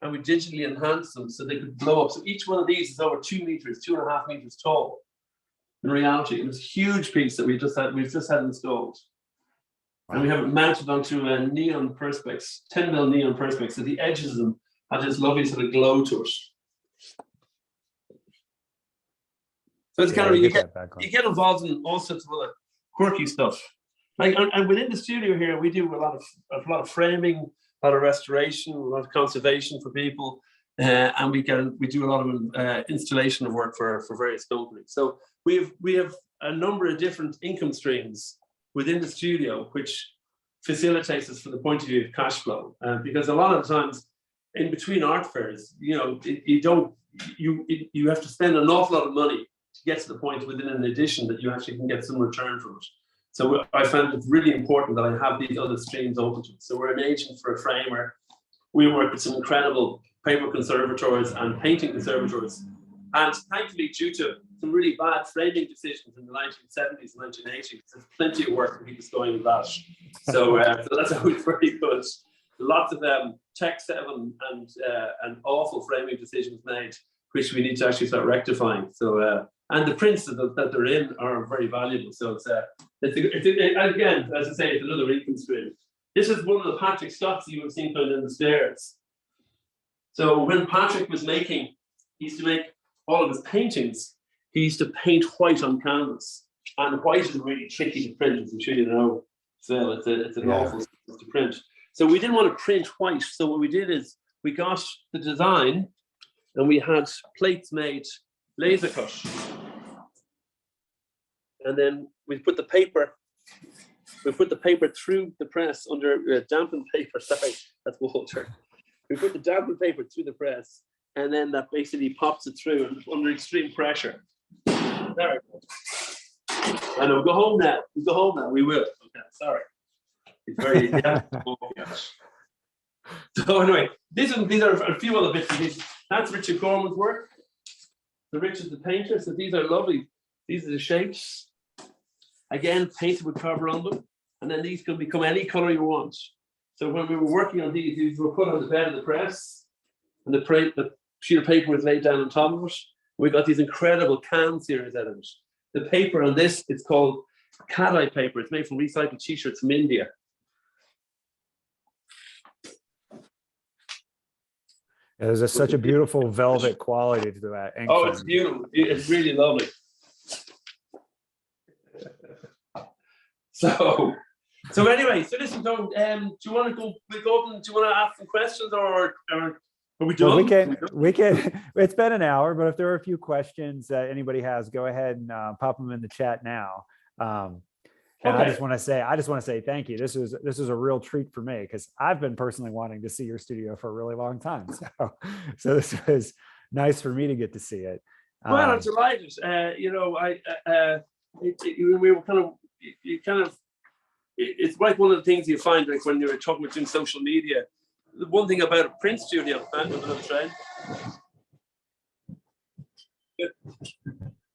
and we digitally enhanced them so they could blow up. So each one of these is over 2 meters, 2.5 meters tall. In reality, it was a huge piece that we've just had installed. Wow. And we have it mounted onto a neon perspex, 10mm neon perspex, so the edges of them have this lovely sort of glow to it. So it's kind of, you get involved in all sorts of other quirky stuff. Like, and within the studio here, we do a lot of framing, a lot of restoration, a lot of conservation for people, and we do a lot of installation of work for various companies. So we have a number of different income streams within the studio, which facilitates us from the point of view of cash flow. Because a lot of times, in between art fairs, you have to spend an awful lot of money to get to the point within an edition that you actually can get some return from it. So I found it really important that I have these other streams open to it. So we're an agent for a framer. We work with some incredible paper conservators and painting conservators. And thankfully, due to some really bad framing decisions in the 1970s and 1980s, there's plenty of work to keep us going with that. So that's always very good. Lots of Tech 7 and awful framing decisions made, which we need to actually start rectifying. So and the prints that they're in are very valuable. So again, as I say, it's another income stream. This is one of the Patrick Scotts you would have seen coming in the stairs. So when Patrick was making, he used to make all of his paintings, he used to paint white on canvas. And white is really tricky to print, as I'm sure you know. So it's an awful stuff to print. So we didn't want to print white. So what we did is we got the design and we had plates made laser cut. And then we put the paper through the press under dampened paper. Sorry, that's Walter. We put the dampened paper through the press, and then that basically pops it through under extreme pressure. There. I know. Go home now. We go home now. We will. Okay. Sorry. It's very. Oh, gosh. So anyway, these are a few other bits and pieces. That's Richard Gorman's work. So Richard's the painter. So these are lovely. These are the shapes. Again, painted with copper on them. And then these can become any color you want. So when we were working on these were put on the bed of the press, and the sheet of paper was laid down on top of it. We got these incredible can series out of it. The paper on this, it's called cat-eye paper. It's made from recycled t-shirts from India. There's such a beautiful velvet quality to that ink. Oh, it's beautiful. It's really lovely. So anyway, so listen, do you want to go? Do you want to ask some questions, or are we done? Well, we can. It's been an hour, but if there are a few questions that anybody has, go ahead and pop them in the chat now. And okay. I just want to say thank you. This is a real treat for me because I've been personally wanting to see your studio for a really long time. So this was nice for me to get to see it. Well, I'm delighted. We were kind of. It's like one of the things you find, like when you're talking about doing social media. The one thing about a print studio,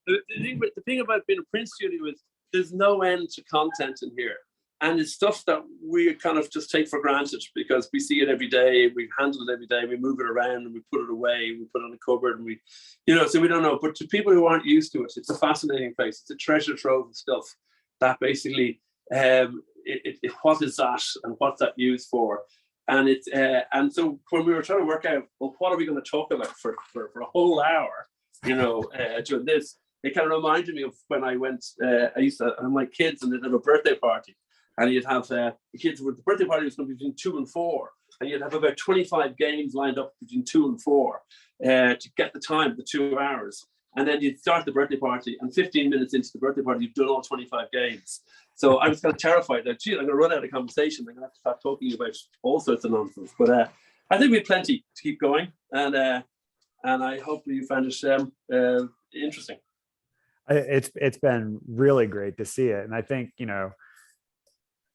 the thing about being a print studio is there's no end to content in here, and it's stuff that we kind of just take for granted because we see it every day, we handle it every day, we move it around and we put it away, we put it on the cupboard, and we, so we don't know. But to people who aren't used to it, it's a fascinating place. It's a treasure trove of stuff that basically. What is that and what's that used for? And and so when we were trying to work out, well, what are we going to talk about for a whole hour, during this, it kind of reminded me of when I went, I used to have my kids and they'd have a birthday party, and you'd have the kids with the birthday party was going to be between 2 and 4, and you'd have about 25 games lined up between 2 and 4 to get the time, the 2 hours. And then you'd start the birthday party, and 15 minutes into the birthday party, you've done all 25 games. So I was kind of terrified that, gee, I'm going to run out of conversation. I'm going to have to start talking about all sorts of nonsense. But I think we have plenty to keep going, and I hope you found it interesting. It's been really great to see it, and I think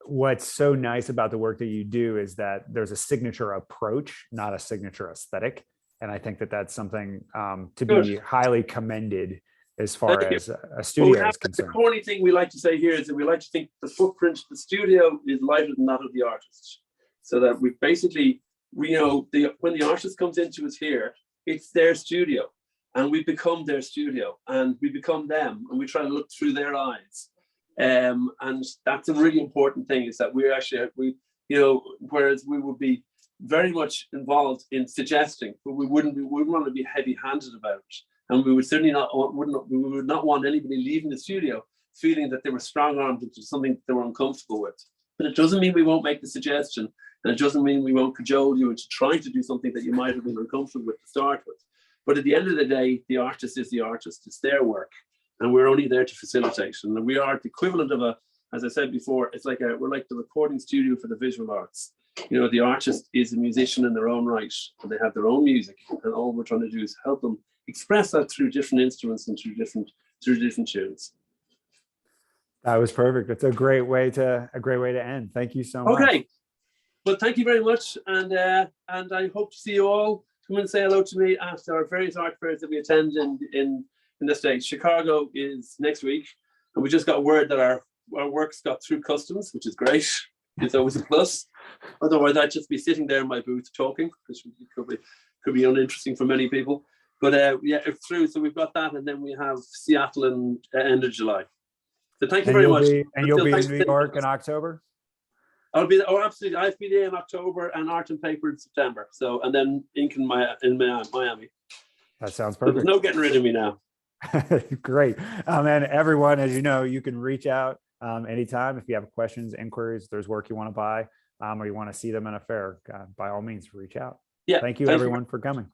what's so nice about the work that you do is that there's a signature approach, not a signature aesthetic. And I think that that's something to be Good. highly commended as far Thank you. as a Well, we studio have is the concerned. corny thing we like to say here is that we like to think the footprint of the studio is lighter than that of the artist. So that we basically, when the artist comes into us here, it's their studio, and we become their studio, and we become them, and we try to look through their eyes. And that's a really important thing, is that whereas we would be very much involved in suggesting, but we wouldn't want to be heavy-handed about it. And we would certainly we would not want anybody leaving the studio feeling that they were strong-armed into something that they were uncomfortable with. But it doesn't mean we won't make the suggestion, and it doesn't mean we won't cajole you into trying to do something that you might have been uncomfortable with to start with. But at the end of the day, the artist is the artist. It's their work, and we're only there to facilitate. And we are the equivalent of as I said before, we're like the recording studio for the visual arts. The artist is a musician in their own right, and they have their own music, and all we're trying to do is help them express that through different instruments and through different tunes. That was perfect. It's a great way to end. Thank you so much. Okay, well, thank you very much, and I hope to see you all. Come and say hello to me at our various art fairs that we attend in the States. Chicago is next week, and we just got word that our works got through customs, which is great. It's always a plus. Otherwise, I'd just be sitting there in my booth talking, which could be uninteresting for many people. But yeah, it's through. So we've got that, and then we have Seattle in end of July. So thank you very much. And you'll be in New York in October? I'll be there. Oh, absolutely. I'll be there in October, and Art and Paper in September. So, and then ink in Miami. That sounds So perfect. there's no getting rid of me now. Great. And everyone, as you know, you can reach out anytime if you have questions, inquiries, there's work you want to buy, or you want to see them in a fair, by all means, reach out. Yeah. Thank you, everyone, for coming.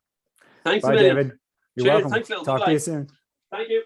Thanks, Bye, David. You're Cheers. welcome. Thanks, Phil. Talk to Bye-bye. you soon. Thank you.